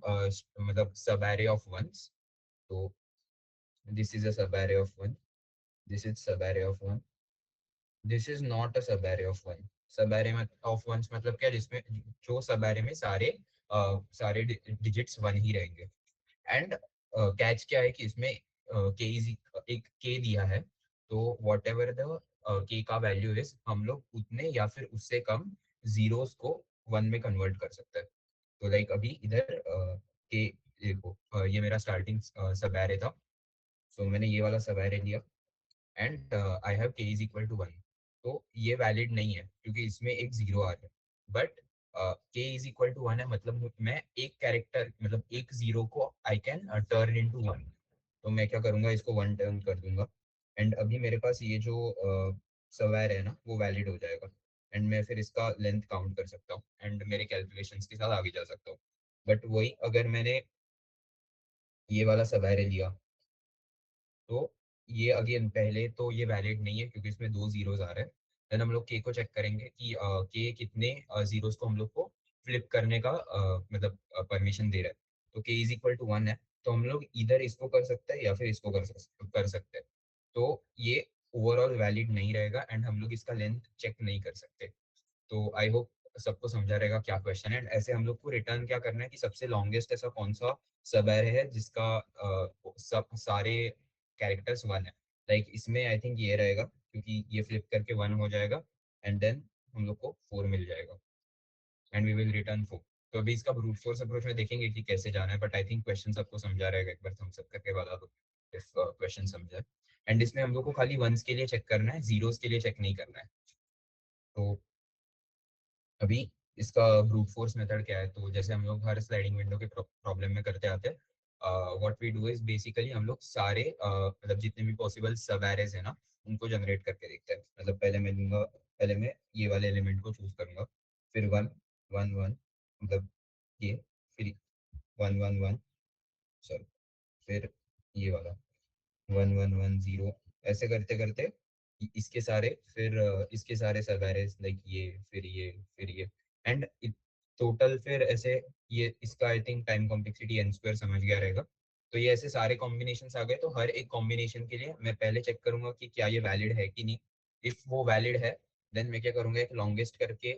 मतलब subarray of ones. तो this is a subarray of one, this is subarray of one, this is not a subarray of one. Subarray of ones मतलब क्या, जिसमें जो सब array में सारे digits one ही रहेंगे. And catch क्या है कि इसमें के इज एक के दिया है, तो वॉट एवर द के का वैल्यू इज, हम लोग उतने या फिर उससे कम जीरोस को वन में कन्वर्ट कर सकते हैं. तो लाइक अभी इधर के, देखो ये मेरा स्टार्टिंग सब एरे था. सो मैंने ये वाला सब एरे लिया एंड आई हैव के इज इक्वल टू वन. तो ये वैलिड नहीं है क्योंकि इसमें एक जीरो आ रहा है. बट के इज इक्वल टू वन है, मतलब मैं एक कैरेक्टर, मतलब एक जीरो को I can turn into one. तो मैं क्या करूंगा, इसको वन टर्न कर दूंगा. एंड अभी मेरे पास ये जो सवार है ना, वो वैलिड हो जाएगा. एंड मैं फिर इसका लेंथ काउंट कर सकता हूँ एंड मेरे कैलकुलेशंस के साथ आगे जा सकता हूँ. बट वही अगर मैंने ये वाला सवारे लिया, तो ये अगेन पहले तो ये वैलिड नहीं है क्योंकि इसमें दो जीरोस आ रहे हैं. देन हम लोग के को चेक करेंगे कि के कितने जीरोस को हम लोग को फ्लिप करने का मतलब परमिशन दे रहा है. तो के इज इक्वल टू वन है, तो हम लोग इधर इसको कर सकते हैं या फिर इसको कर सकते हैं. तो ये ओवरऑल वैलिड नहीं रहेगा एंड हम लोग इसका लेंथ चेक नहीं कर सकते. तो आई होप सबको समझा रहेगा क्या क्वेश्चन है. एंड ऐसे हम लोग को रिटर्न क्या करना है कि सबसे लॉन्गेस्ट ऐसा कौन सा सब एरे है जिसका सब सारे कैरेक्टर्स वन है. लाइक इसमें आई थिंक ये रहेगा क्योंकि ये फ्लिप करके वन हो जाएगा एंड देन हम लोग को फोर मिल जाएगा and we will return four. तो अभी इसका ब्रूट फोर्स अप्रोच में देखेंगे कि कैसे जाना है. बट आई थिंक क्वेश्चन सबको समझा रहेगा, एक बार थम्स अप करके बता दो इफ क्वेश्चन समझा है. एंड इसमें हम लोग को खाली वंस के लिए चेक करना है, जीरोस के लिए चेक नहीं करना है. तो अभी इसका ब्रूट फोर्स मेथड क्या है, तो जैसे हम लोग हर स्लाइडिंग विंडो के प्रॉब्लम में करते आते हैं, what we do is basically हम लोग सारे मतलब जितने भी पॉसिबल सब एरेज है ना, उनको जनरेट करके देखते हैं. मतलब पहले मैं लूंगा, पहले मैं ये वाले एलिमेंट को चूज करूंगा, फिर वन वन वन, मतलब ये, फिर वन वन वन, सॉरी, फिर ये वाला वन वन वन जीरो. ऐसे करते करते इसके सारे, फिर इसके सारे सब एरेज लाइक ये, फिर ये, फिर ये, एंड टोटल फिर ऐसे. ये इसका I think time complexity n square समझ गया रहेगा. तो ये ऐसे सारे कॉम्बिनेशन आ गए, तो हर एक कॉम्बिनेशन के लिए मैं पहले चेक करूंगा कि क्या ये वैलिड है कि नहीं. इफ वो वैलिड है, देन मैं क्या करूंगा, एक लॉन्गेस्ट करके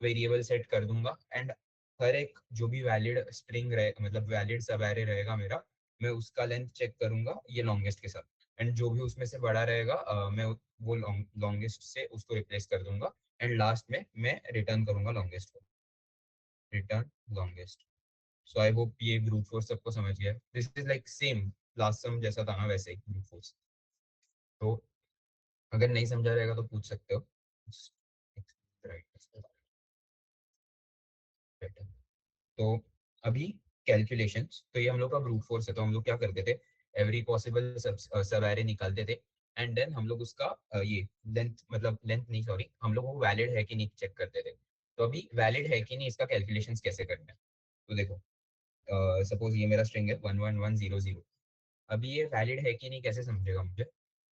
वेरिएबल सेट कर दूंगा. एंड हर एक जो भी वैलिड स्ट्रिंग रहे, मतलब वैलिड सब एरे रहेगा मेरा, मैं उसका लेंथ चेक करूंगा ये लॉन्गेस्ट के साथ. एंड जो भी उसमें से बड़ा रहेगा मैं वो लॉन्गेस्ट से उसको रिप्लेस कर दूंगा. एंड लास्ट में मैं रिटर्न करूंगा लॉन्गेस्ट को, return longest. So I hope ये ब्रूट फोर्स सबको समझ गया. This is like same last sum जैसा था ना, वैसे ही ब्रूट फोर्स. तो अगर नहीं समझा रहेगा तो पूछ सकते हो. राइट. तो अभी कैलकुलेशंस, तो ये हम लोग का ब्रूट फोर्स है. तो हम लोग क्या करते थे, एवरी पॉसिबल सब एरे निकालते थे. एंड देन हम लोग उसका ये लेंथ, मतलब लेंथ नहीं सॉरी, हम लोग वो वैलिड है कि नहीं चेक करते थे. तो अभी वैलिड है कि नहीं इसका कैलकुलेशंस कैसे करना है. तो देखो, सपोज ये मेरा स्ट्रिंग है one one one zero zero. अभी ये वैलिड है कि नहीं कैसे समझेगा मुझे.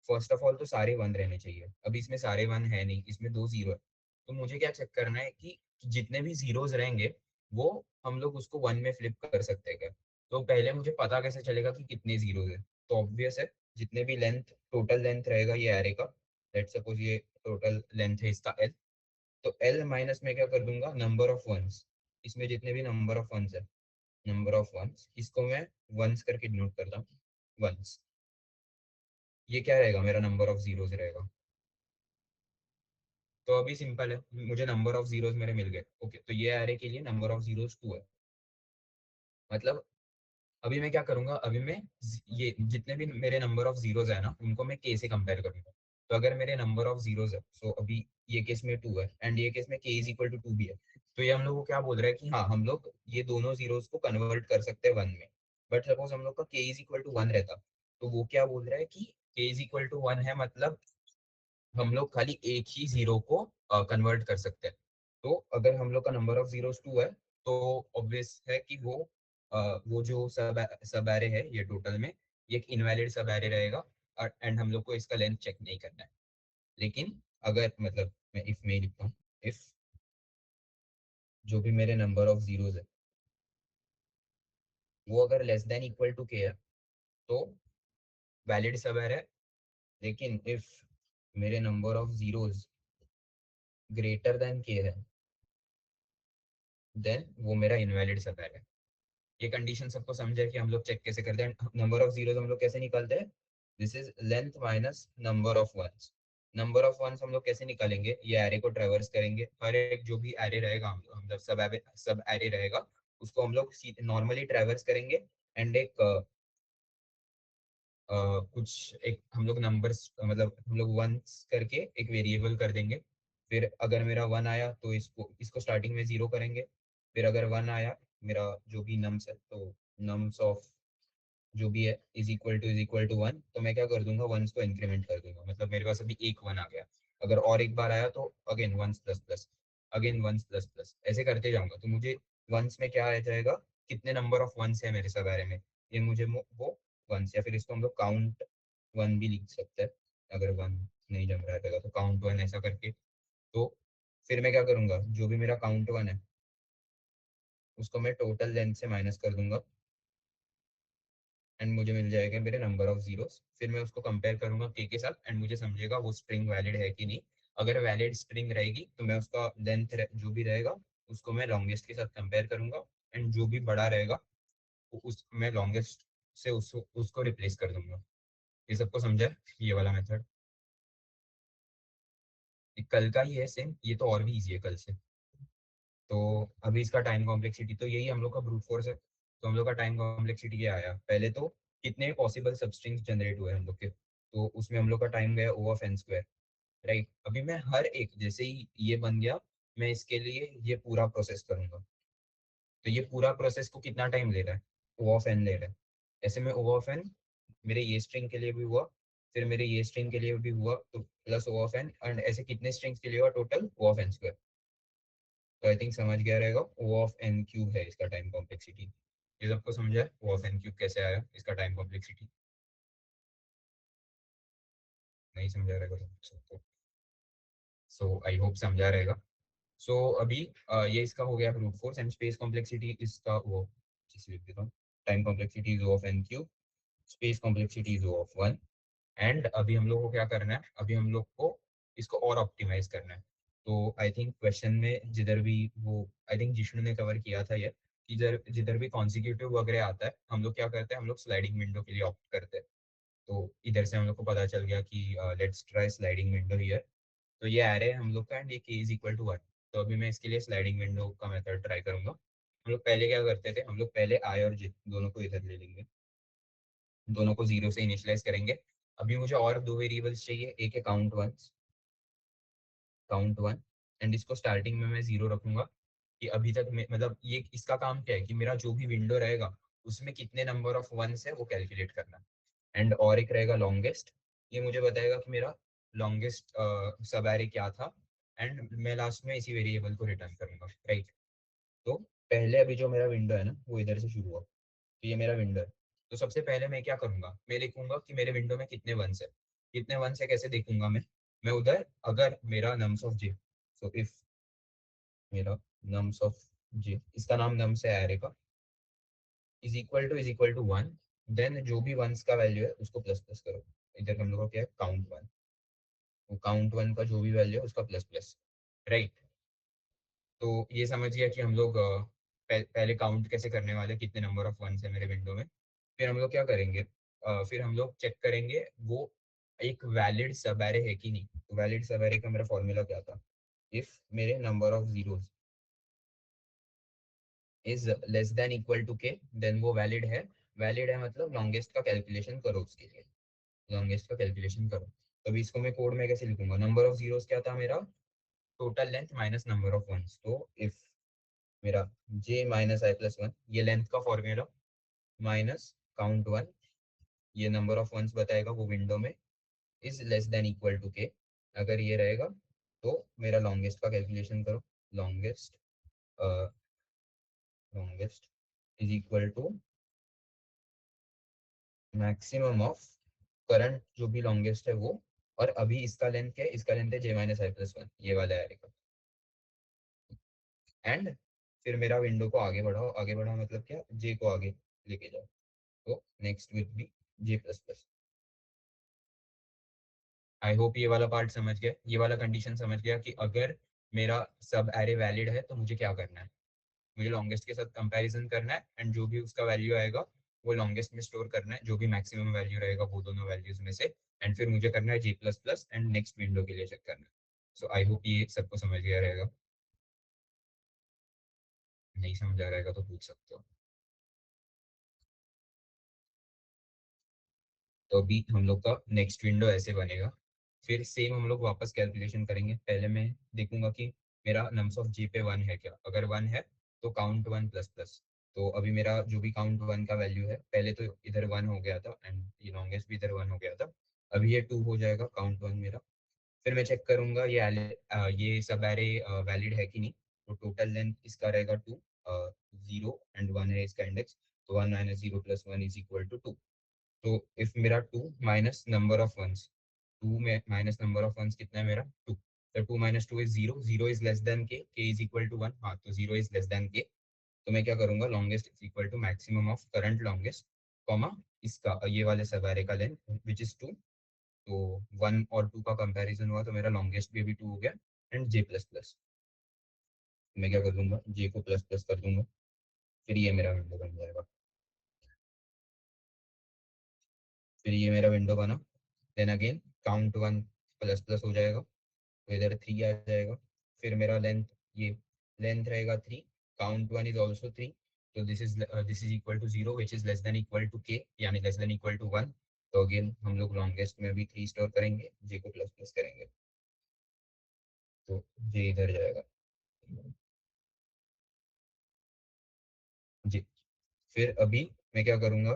फर्स्ट ऑफ ऑल तो सारे वन रहने चाहिए. अभी इसमें सारे वन है नहीं, इसमें दो जीरो है. तो मुझे क्या चेक करना है कि जितने भी जीरोस रहेंगे वो हम लोग उसको वन में फ्लिप कर सकते हैं क्या. तो पहले मुझे पता कैसे चलेगा कि कितने जीरोस है. तो ऑब्वियस है, जितने भी लेंथ, टोटल लेंथ रहेगा ये एरे का, लेट्स सपोज ये टोटल लेंथ है इसका एल. तो एल माइनस में क्या कर दूंगा, नंबर ऑफ वंस. इसमें जितने भी नंबर ऑफ वंस है, नंबर ऑफ वंस, इसको मैं वंस करके डिनोट करता हूँ, वंस. ये क्या रहेगा, मेरा नंबर ऑफ जीरोस रहेगा. तो अभी सिंपल है, मुझे नंबर ऑफ जीरोस मेरे मिल गए. ओके, तो ये एरे के लिए नंबर ऑफ जीरोस टू है. मतलब अभी मैं क्या करूंगा, अभी मैं ये जितने भी मेरे नंबर ऑफ जीरोस है ना, उनको मैं के से कंपेयर करूंगा. तो अगर मेरे नंबर ऑफ जीरोस है, सो अभी ये केस में टू है एंड ये केस में के इज इक्वल टू टू भी है. तो ये हम लोग को क्या बोल रहा है कि हाँ, हम लोग ये दोनों जीरोस को कन्वर्ट कर सकते हैं वन में. बट सपोज हम लोग का के इज इक्वल टू वन रहता, तो वो क्या बोल रहा है कि के इज इक्वल टू वन है, मतलब हम लोग खाली एक ही जीरो को कन्वर्ट कर सकते हैं. तो अगर हम लोग का नंबर ऑफ जीरोस टू है, तो ऑब्वियस है कि वो जो सब एरे है ये टोटल में, ये एक इनवैलिड सब एरे रहेगा. एंड हम लोग को इसका लेंथ चेक नहीं करना है. लेकिन अगर, मतलब मैं इफ में ही लिखता हूँ, इफ जो भी मेरे नंबर ऑफ जीरोस है, वो अगर less than equal to K है तो वैलिड सब है, लेकिन इफ मेरे number of zeros greater than K है देन वो मेरा इनवैलिड सब है। ये कंडीशन सबको समझ है कि हम लोग चेक कैसे करते हैं, नंबर ऑफ जीरोस हम लोग कैसे निकालते हैं, this is length minus number of ones. Number of ones हम लोग कैसे निकालेंगे, ये एरे को ट्रेवर्स करेंगे, हर एक जो भी एरे रहेगा मतलब सब एरे रहेगा उसको हम लोग नॉर्मली ट्रेवर्स करेंगे एंड एक कुछ एक हम लोग नंबर्स मतलब हम लोग वंस करके एक वेरिएबल कर देंगे। फिर अगर मेरा वन आया तो इसको इसको स्टार्टिंग में जीरो करेंगे। फिर अगर वन आया मेरा जो भी नम्स है तो नम्स ऑफ जो भी है इज इक्वल टू वन, तो मैं क्या कर दूंगा वंस को इंक्रीमेंट कर दूंगा, मतलब मेरे पास अभी एक वन आ गया। अगर और एक बार आया तो again ones plus plus, again ones plus plus, ऐसे करते जाऊंगा। तो मुझे वंस में क्या आ जाएगा, कितने नंबर ऑफ वंस है मेरे सवारे में, ये मुझे वो वंस, या फिर इसको हम लोग काउंट वन भी लिख सकते हैं। अगर वन नहीं जम रहा है तो काउंट वन ऐसा करके। तो फिर मैं क्या करूंगा, जो भी मेरा काउंट वन है उसको मैं टोटल लेंथ से माइनस कर दूंगा एंड मुझे मिल जाएगा मेरे नंबर ऑफ जीरोस। फिर मैं उसको कंपेयर करूंगा के साथ एंड मुझे समझेगा वो स्ट्रिंग वैलिड है कि नहीं। अगर वैलिड स्ट्रिंग रहेगी तो मैं उसका लेंथ जो भी रहेगा उसको मैं लॉन्गेस्ट के साथ कंपेयर करूंगा एंड जो भी बड़ा रहेगा उस मैं लॉन्गेस्ट से उसको रिप्लेस कर दूंगा। ये सबको समझा है? ये वाला मेथड कल का ही है सेम, ये तो और भी इजी है कल से। तो अभी इसका टाइम कॉम्प्लेक्सिटी तो यही हम लोग का ब्रूट फोर्स है। तो हम लोग का टाइम कॉम्प्लेक्सिटी क्या आया, पहले तो कितने पॉसिबल सबस्ट्रिंग्स जनरेट हुए हम लोग के, तो उसमें हम लोग का टाइम गया ओ ऑफ एन स्क्वायर। राइट, अभी मैं हर एक जैसे ही ये बन गया मैं इसके लिए ये पूरा प्रोसेस करूंगा। तो ये पूरा प्रोसेस को कितना टाइम ले रहा है, ओ ऑफ एन ले रहा है। ऐसे में ओ ऑफ एन मेरे ये स्ट्रिंग के लिए भी हुआ, फिर मेरे ये स्ट्रिंग के लिए भी हुआ, तो plus O of n and ऐसे कितने स्ट्रिंग्स के लिए हुआ total O of n square. तो आई थिंक समझ गया रहेगा, ओ ऑफ एन क्यूब है इसका टाइम कॉम्प्लेक्सिटी। ये सबको समझा है ओ ऑफ एन क्यूब कैसे आया इसका टाइम कॉम्प्लेक्सिटी? नहीं समझा रहेगा तो सो आई होप समझा रहेगा। सो अभी ये इसका हो गया brute force and space complexity इसका वो जिसे लिख देता हूँ, time complexity is O of n cube, space complexity is O of one. And अभी हम लोग को क्या करना है, अभी हम लोग को इसको और ऑप्टिमाइज करना है। तो आई थिंक क्वेश्चन में जिधर भी वो आई थिंक जिष्णु ने कवर किया था ये, कि जिधर जिधर भी कॉन्सिक्यूटिव वगैरह आता है हम लोग क्या करते हैं, हम लोग स्लाइडिंग विंडो के लिए ऑप्ट करते हैं। तो इधर से हम लोग को पता चल गया कि let's try sliding window here. तो ये एरे है हम लोग का एंड ये k is equal to one. तो अभी मैं इसके लिए स्लाइडिंग विंडो का मेथड ट्राई करूंगा। हम लोग पहले क्या करते थे, हम लोग पहले आई और जे दोनों को इधर ले लेंगे, दोनों को जीरो से इनिशियलाइज करेंगे। अभी मुझे और दो वेरिएबल्स चाहिए, एक है काउंट वन एंड इसको स्टार्टिंग में मैं जीरो रखूंगा कि अभी तक मतलब ये इसका काम क्या है कि मेरा जो भी विंडो रहेगा उसमें कितने नंबर ऑफ वंस है वो कैलकुलेट करना। एंड और एक रहेगा लॉन्गेस्ट, ये मुझे बताएगा कि मेरा लॉन्गेस्ट सब एरे क्या था एंड मैं लास्ट में इसी वेरिएबल को रिटर्न करूंगा। राइट, तो पहले अभी जो मेरा विंडो है ना वो इधर से शुरू हुआ, तो ये मेरा विंडो है। तो सबसे पहले मैं क्या करूंगा, मैं लिखूंगा कि मेरे विंडो में कितने वंस है। कितने वंस है कैसे देखूंगा मैं उधर अगर मेरा nums of j, so if मेरा नम्स ऑफ जे, इसका नाम नम्स है एरे का, is equal to one, then जो भी वंस का वैल्यू है उसको प्लस प्लस करो। इधर हम लोग का क्या है काउंट वन, वो काउंट वन का जो भी वैल्यू है उसका प्लस प्लस। राइट, तो ये समझ गया कि हम लोग पहले काउंट कैसे करने वाले, कितने नंबर ऑफ वंस है मेरे विंडो में। फिर हम लोग क्या करेंगे, फिर हम लोग चेक करेंगे वो एक वैलिड सब एरे है कि नहीं। तो वैलिड सब एरे का मेरा फॉर्मूला क्या था, इफ मेरे number of zeros is less than equal to k then वो वैलिड है। वैलिड है मतलब लॉन्गेस्ट का कैलकुलेशन करो उसके लिए, लॉन्गेस्ट का कैलकुलेशन करो। तभी इसको मैं कोड में कैसे लिखूंगा, नंबर ऑफ जीरोस क्या था मेरा, total length minus number of ones. तो इफ मेरा j minus i plus one, ये लेंथ का फॉर्मूला, माइनस काउंट वन, ये नंबर ऑफ वंस बताएगा वो विंडो में, is less than equal to k. अगर ये रहेगा तो मेरा लॉन्गेस्ट का कैलकुलेशन करो, longest longest is equal to maximum of current जो भी लॉन्गेस्ट है वो, और अभी इसका लेंथ क्या है, इसका लेंथ है j minus i plus one, ये वाला आएगा। एंड फिर मेरा विंडो को आगे बढ़ाओ, आगे बढ़ाओ मतलब क्या, j को आगे, लेके जाओ। तो next will be j plus plus. I hope ये वाला पार्ट समझ गया, ये वाला कंडीशन समझ गया कि अगर मेरा सब एरे वैलिड है तो मुझे क्या करना है। मुझे लॉन्गेस्ट के साथ कंपैरिजन करना है एंड जो भी उसका वैल्यू आएगा वो लॉन्गेस्ट में स्टोर करना है, जो भी मैक्सिमम वैल्यू रहेगा वो दोनों वैल्यूज में से। एंड फिर मुझे करना है j plus plus and next window के लिए चेक करना है। सो आई होप ये सबको समझ गया रहेगा। नहीं समझ आ रहेगा तो पूछ सकते हो। तो अभी हम लोग का नेक्स्ट विंडो ऐसे बनेगा। फिर सेम हम लोग वापस कैलकुलेशन करेंगे। पहले मैं देखूंगा कि मेरा नम्स ऑफ जी पे वन है क्या। अगर वन है तो काउंट वन प्लस प्लस। तो अभी मेरा जो भी काउंट वन का वैल्यू है, पहले तो इधर वन हो गया था एंड ये लॉन्गेस्ट भी इधर वन हो गया था। अभी ये टू हो जाएगा काउंट वन मेरा। फिर मैं चेक करूंगा ये सब एरे वैलिड है कि नहीं। तो टोटल लेंथ इसका रहेगा टू, जीरो एंड वन है इसका इंडेक्स। तो one minus zero plus one is equal to two. तो इफ मेरा two minus number of ones, two में माइनस नंबर ऑफ वंस कितना है मेरा टू। तो two minus two is zero, zero is less than k is equal to one. हाँ, तो zero is less than k. तो मैं क्या करूंगा, longest is equal to maximum of current longest, comma इसका ये वाले सवारे का लेंथ विच इज टू। तो वन और टू का कंपैरिजन हुआ तो मेरा लॉन्गेस्ट भी अभी टू हो गया एंड जे प्लस प्लस। मैं क्या कर दूंगा, जे को प्लस प्लस कर दूंगा। फिर ये मेरा विंडो बन जाएगा। फिर ये मेरा विंडो बना। Then again count one plus plus हो जाएगा, तो इधर थ्री आ जाएगा। फिर मेरा लेंथ, ये लेंथ रहेगा three, count one is also three. तो this is equal to zero which is less than equal to k, यानी less than equal to one. तो अगेन हम लोग लॉन्गेस्ट में भी थ्री स्टोर करेंगे, जे को प्लस प्लस करेंगे। तो जे इधर जाएगा जी। फिर अभी मैं क्या करूंगा,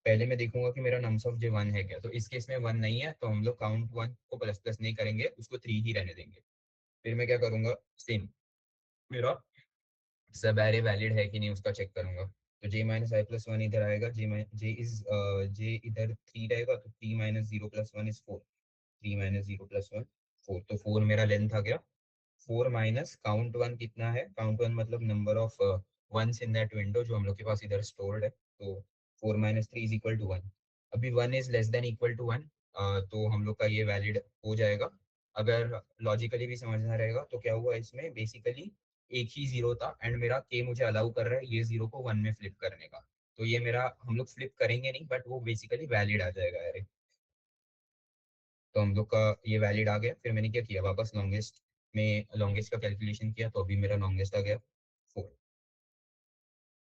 पहले मैं देखूंगा कि मेरा नम्स ऑफ जे वन है क्या। तो इस केस में वन नहीं है तो हम लोग काउंट वन को प्लस प्लस नहीं करेंगे, उसको थ्री ही रहने देंगे। फिर मैं क्या करूंगा, सेम मेरा सब एरे वैलिड है कि नहीं उसका चेक करूंगा। तो j minus i plus one इधर आएगा, जे इधर थ्री रहेगा, तो three minus zero plus one is four. Three minus zero plus one four, तो फोर मेरा लेंथ आ गया। फोर माइनस काउंट वन कितना है, काउंट वन मतलब number of ones in that window जो हम लोग के पास इधर स्टोर्ड है। तो four minus three is equal to one. अभी one is less than equal to one, तो हम लोग का ये वैलिड हो जाएगा। अगर लॉजिकली भी समझना रहेगा तो क्या हुआ इसमें, बेसिकली एक ही जीरो था एंड मेरा के मुझे अलाउ कर रहा है ये जीरो को वन में फ्लिप करने का। तो ये मेरा हम लोग फ्लिप करेंगे नहीं बट वो बेसिकली वैलिड आ जाएगा। अरे, तो हम लोग का ये वैलिड आ गया। फिर मैंने क्या किया, वापस लॉन्गेस्ट में लॉन्गेस्ट का कैलकुलेशन किया, तो अभी मेरा लॉन्गेस्ट आ गया four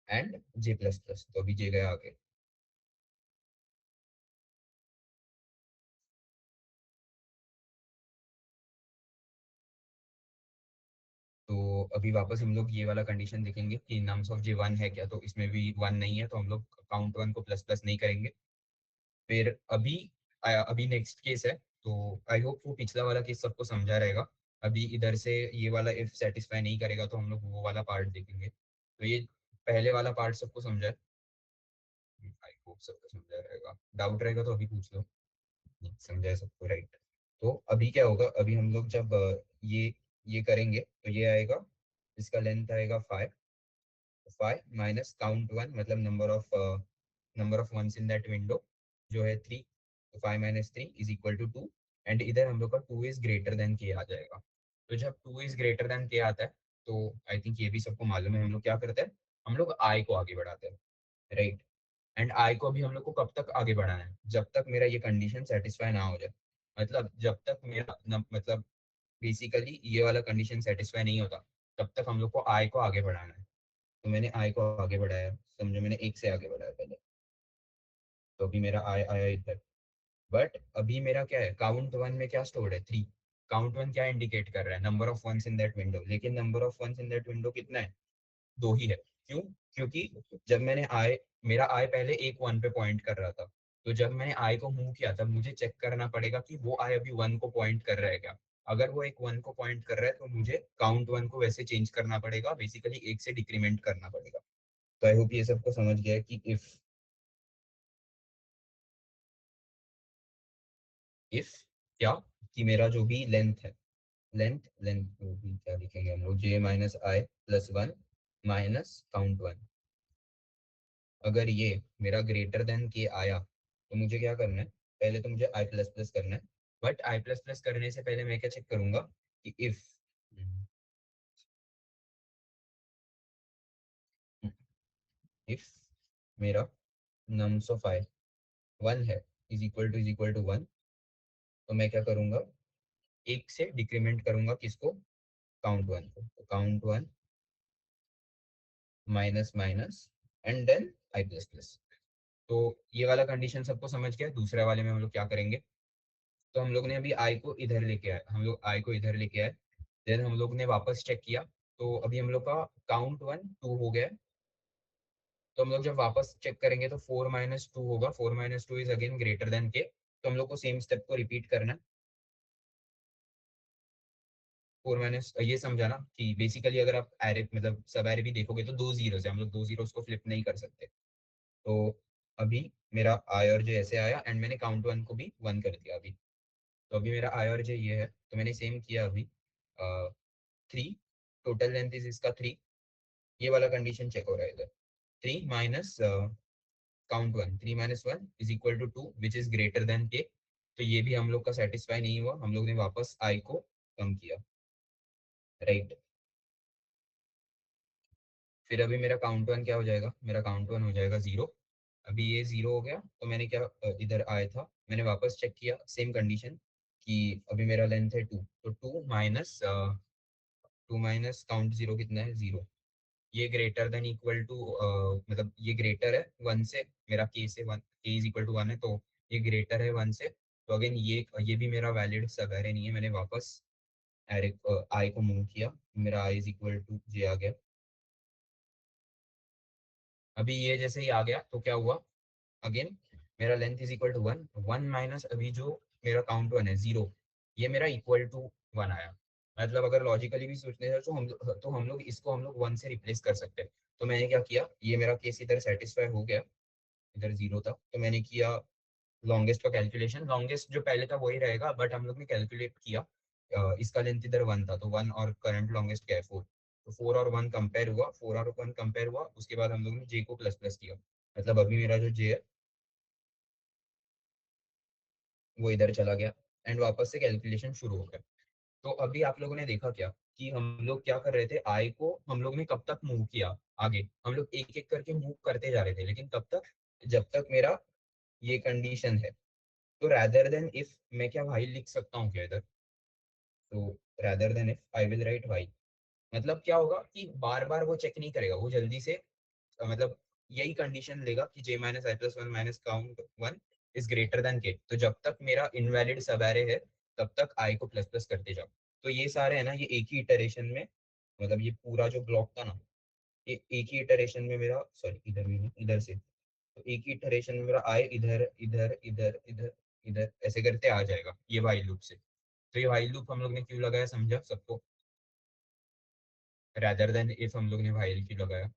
and j plus plus. तो अभी जे गया आगे। तो अभी वापस हम लोग ये वाला कंडीशन देखेंगे कि नम्स ऑफ जे वन है क्या। तो इसमें भी वन नहीं है तो हम लोग काउंट वन को प्लस प्लस नहीं करेंगे। फिर अभी नेक्स्ट केस है। तो आई होप वो पिछला वाला केस सबको समझा रहेगा। अभी इधर से ये वाला इफ सेटिस्फाई नहीं करेगा तो हम लोग वो वाला पार्ट देखेंगे। तो ये पहले वाला पार्ट सबको समझा है। आई होप सबको समझा रहेगा, डाउट रहेगा तो अभी पूछ लो। नहीं, समझा है सबको, राइट। तो अभी क्या होगा, अभी हम लोग जब ये करेंगे तो ये आएगा, इसका लेंथ आएगा five. Five minus count one मतलब number of ones in that window जो है थ्री। तो five minus three is equal to two. And इधर हम लोग का टू इज ग्रेटर देन के आ जाएगा। तो जब टू इज ग्रेटर देन के आता है तो आई थिंक ये भी सबको मालूम है हम लोग क्या करते हैं, हम लोग आई को आगे बढ़ाते हैं, राइट। एंड आई को भी हम लोग को कब तक आगे बढ़ाना है, जब तक मेरा ये कंडीशन सेटिस्फाई ना हो जाए। मतलब जब तक मेरा मतलब बेसिकली ये वाला कंडीशन सेटिस्फाई नहीं होता तब तक हम लोग को आई को आगे बढ़ाना है। तो मैंने आई को आगे बढ़ाया, समझो मैंने एक से आगे बढ़ाया पहले। तो अभी मेरा आई आया इधर। बट अभी मेरा क्या है, काउंट वन में क्या स्टोर्ड है, थ्री। काउंट वन क्या इंडिकेट कर रहा है, number of ones in that window. लेकिन number of ones in that window कितना है, दो ही है। क्यों, क्योंकि जब मैंने आई, मेरा आई पहले एक वन पे पॉइंट कर रहा था। तो जब मैंने आई को मूव किया तब मुझे चेक करना पड़ेगा कि वो आई अभी वन को पॉइंट कर रहा है क्या। अगर वो एक वन को पॉइंट कर रहा है तो मुझे काउंट वन को वैसे चेंज करना पड़ेगा, बेसिकली एक से डिक्रीमेंट करना पड़ेगा। तो आई होप ये सबको समझ गया है कि इफ क्या, कि मेरा जो भी लेंथ है, लेंथ लेंथ को भी क्या लिखेंगे हम लोग, j minus i plus one minus count one. अगर ये मेरा ग्रेटर देन के आया तो मुझे क्या करना है, पहले तो मुझे आई प्लस प्लस करना है, बट आई प्लस प्लस करने से पहले मैं क्या चेक करूंगा कि इफ मेरा नम्स ऑफ आई वन है, इज इक्वल टू वन, तो मैं क्या करूंगा, एक से डिक्रीमेंट करूंगा किसको, काउंट वन को, तो count one minus minus and then i plus plus. तो ये वाला कंडीशन सबको समझ गया। दूसरे वाले में हम लोग क्या करेंगे, तो हम लोग ने अभी आई को इधर लेके आए, हम लोग आई को इधर लेके आए, देन हम लोग ने वापस चेक किया, तो अभी हम लोग का काउंट वन टू हो गया। तो हम लोग जब वापस चेक करेंगे तो फोर माइनस टू होगा, four minus two is again greater than k, तो हम लोग को सेम स्टेप को रिपीट करना है। फोर माइनस ये समझा ना कि बेसिकली अगर आप एरे मतलब सब एरे भी देखोगे तो दो जीरोस है, हम लोग दो जीरोस को फ्लिप नहीं कर सकते। तो अभी मेरा आई और जे ऐसे आया एंड मैंने काउंट वन को भी वन कर दिया अभी। तो अभी मेरा आई और जे ये है, तो मैंने सेम किया अभी, थ्री, टोटल लेंथ इज इसका थ्री, ये वाला कंडीशन चेक हो रहा है इधर, three minus count one, three minus one is equal to two which is greater than k. तो ये भी हम लोग का सेटिस्फाई नहीं हुआ, हम लोग ने वापस आई को कम किया, राइट। फिर अभी मेरा काउंट वन क्या हो जाएगा, मेरा काउंट वन हो जाएगा जीरो। अभी ये जीरो हो गया, तो मैंने क्या इधर आया था, मैंने वापस चेक किया सेम कंडीशन कि अभी मेरा लेंथ है टू, तो टू माइनस काउंट जीरो कितना है, जीरो। ये ग्रेटर देन इक्वल टू, मतलब ये ग्रेटर है वन से, मेरा के से वन, के इज इक्वल टू वन है, तो ये ग्रेटर है वन से। तो अगेन ये भी मेरा वैलिड सब एरे नहीं है, मैंने वापस एरे आई को मूव किया, मेरा आई इज इक्वल टू जे आ गया। अभी ये जैसे ही आ गया तो क्या हुआ, अगेन मेरा length is equal to one, one minus अभी जो मेरा काउंट वन है जीरो, ये मेरा इक्वल टू वन आया। मतलब अगर लॉजिकली भी सोचने जाए तो हम लोग इसको हम लोग वन से रिप्लेस कर सकते हैं। तो मैंने क्या किया, ये मेरा केस इधर सेटिस्फाई हो गया, इधर जीरो था, तो मैंने किया लॉन्गेस्ट का कैलकुलेशन। लॉन्गेस्ट जो पहले था वही रहेगा, बट हम लोग ने कैलकुलेट किया, इसका लेंथ इधर वन था, तो वन और करंट लॉन्गेस्ट क्या है फोर, तो फोर और वन कंपेयर हुआ, फोर और वन कंपेयर हुआ, उसके बाद हम लोग ने जे को प्लस प्लस किया। मतलब अभी मेरा जो जे है वो इधर चला गया एंड वापस से कैलकुलेशन शुरू हो गया। तो अभी आप लोगों ने देखा क्या कि हम लोग क्या कर रहे थे, आई को हम लोग ने कब तक मूव किया आगे, हम लोग एक एक करके मूव करते जा रहे थे, लेकिन कब तक, जब तक मेरा ये कंडीशन है। तो रैदर देन इफ मैं क्या वाइल लिख सकता हूँ क्या इधर, तो rather than if I will write while. मतलब क्या होगा कि बार बार वो चेक नहीं करेगा, वो जल्दी से मतलब यही कंडीशन लेगा कि j minus i plus one minus count one is greater than k, तो जब तक मेरा इनवैलिड सब एरे है तब तक आई को प्लस प्लस करते जाओ। तो ये सारे है ना, ये एक ही इटरेशन में, मतलब ये पूरा जो ब्लॉक था ना, ये एक ही इटरेशन में मेरा, सॉरी इधर भी नहीं, इधर से, तो एक ही इटरेशन में मेरा आई इधर इधर इधर इधर इधर ऐसे करते आ जाएगा ये वाइल लूप से। तो ये वाइल लूप हम लोग ने क्यों लगाया, समझा सबको, रैदर देन इफ हम लोग ने वाइल क्यों लगाया,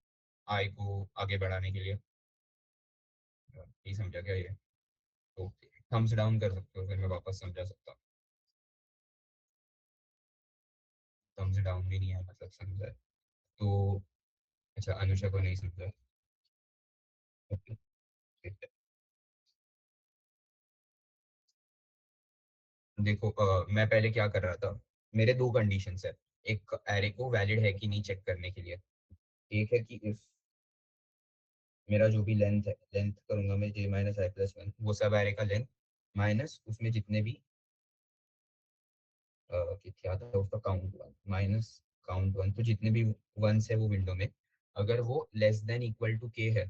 आई को आगे बढ़ाने के लिए। नहीं समझा क्या ये, तो थम्स डाउन कर सकते हो, फिर मैं वापस समझा सकता हूँ। थम्स डाउन भी नहीं है, मतलब समझा है। तो अच्छा, अनुषा को नहीं समझा, ओके, ठीक है। देखो मैं पहले क्या कर रहा था, मेरे दो कंडीशंस है, एक एरे को वैलिड है कि नहीं चेक करने के लिए, एक है कि इफ मेरा जो भी लेंथ है, लेंथ करूंगा मैं जे माइनस आई प्लस वन, वो सब एरे का लेंथ माइनस उसमें जितने भी क्या था उसका count one minus count one, तो जितने भी वंस है वो विंडो में, अगर वो less than equal to K है,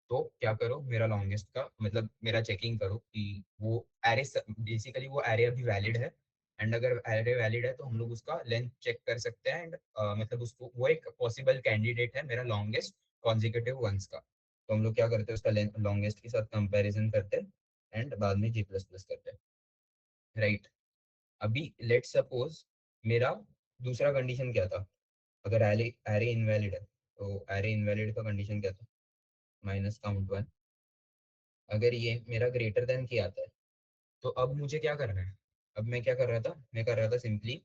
तो क्या करो, मेरा लॉन्गेस्ट का मतलब मेरा चेकिंग करो कि वो एरे, बेसिकली वो एरे अभी वैलिड है, एंड अगर एरे वैलिड है तो हम लोग उसका लेंथ चेक कर सकते हैं, एंड मतलब उसको वो एक पॉसिबल कैंडिडेट है मेरा लॉन्गेस्ट कॉन्जिक्यूटिव वंस का। तो हम लोग क्या करते हैं, उसका लॉन्गेस्ट के साथ कंपैरिजन करते हैं एंड बाद में जी प्लस प्लस करते हैं, राइट। अभी लेट सपोज मेरा दूसरा कंडीशन क्या था, अगर एरे एरे इनवैलिड है, तो एरे इनवैलिड का कंडीशन क्या था, माइनस काउंट वन। अगर ये मेरा ग्रेटर देन के आता है, तो अब मुझे क्या करना है, अब मैं क्या कर रहा था, मैं कर रहा था सिंपली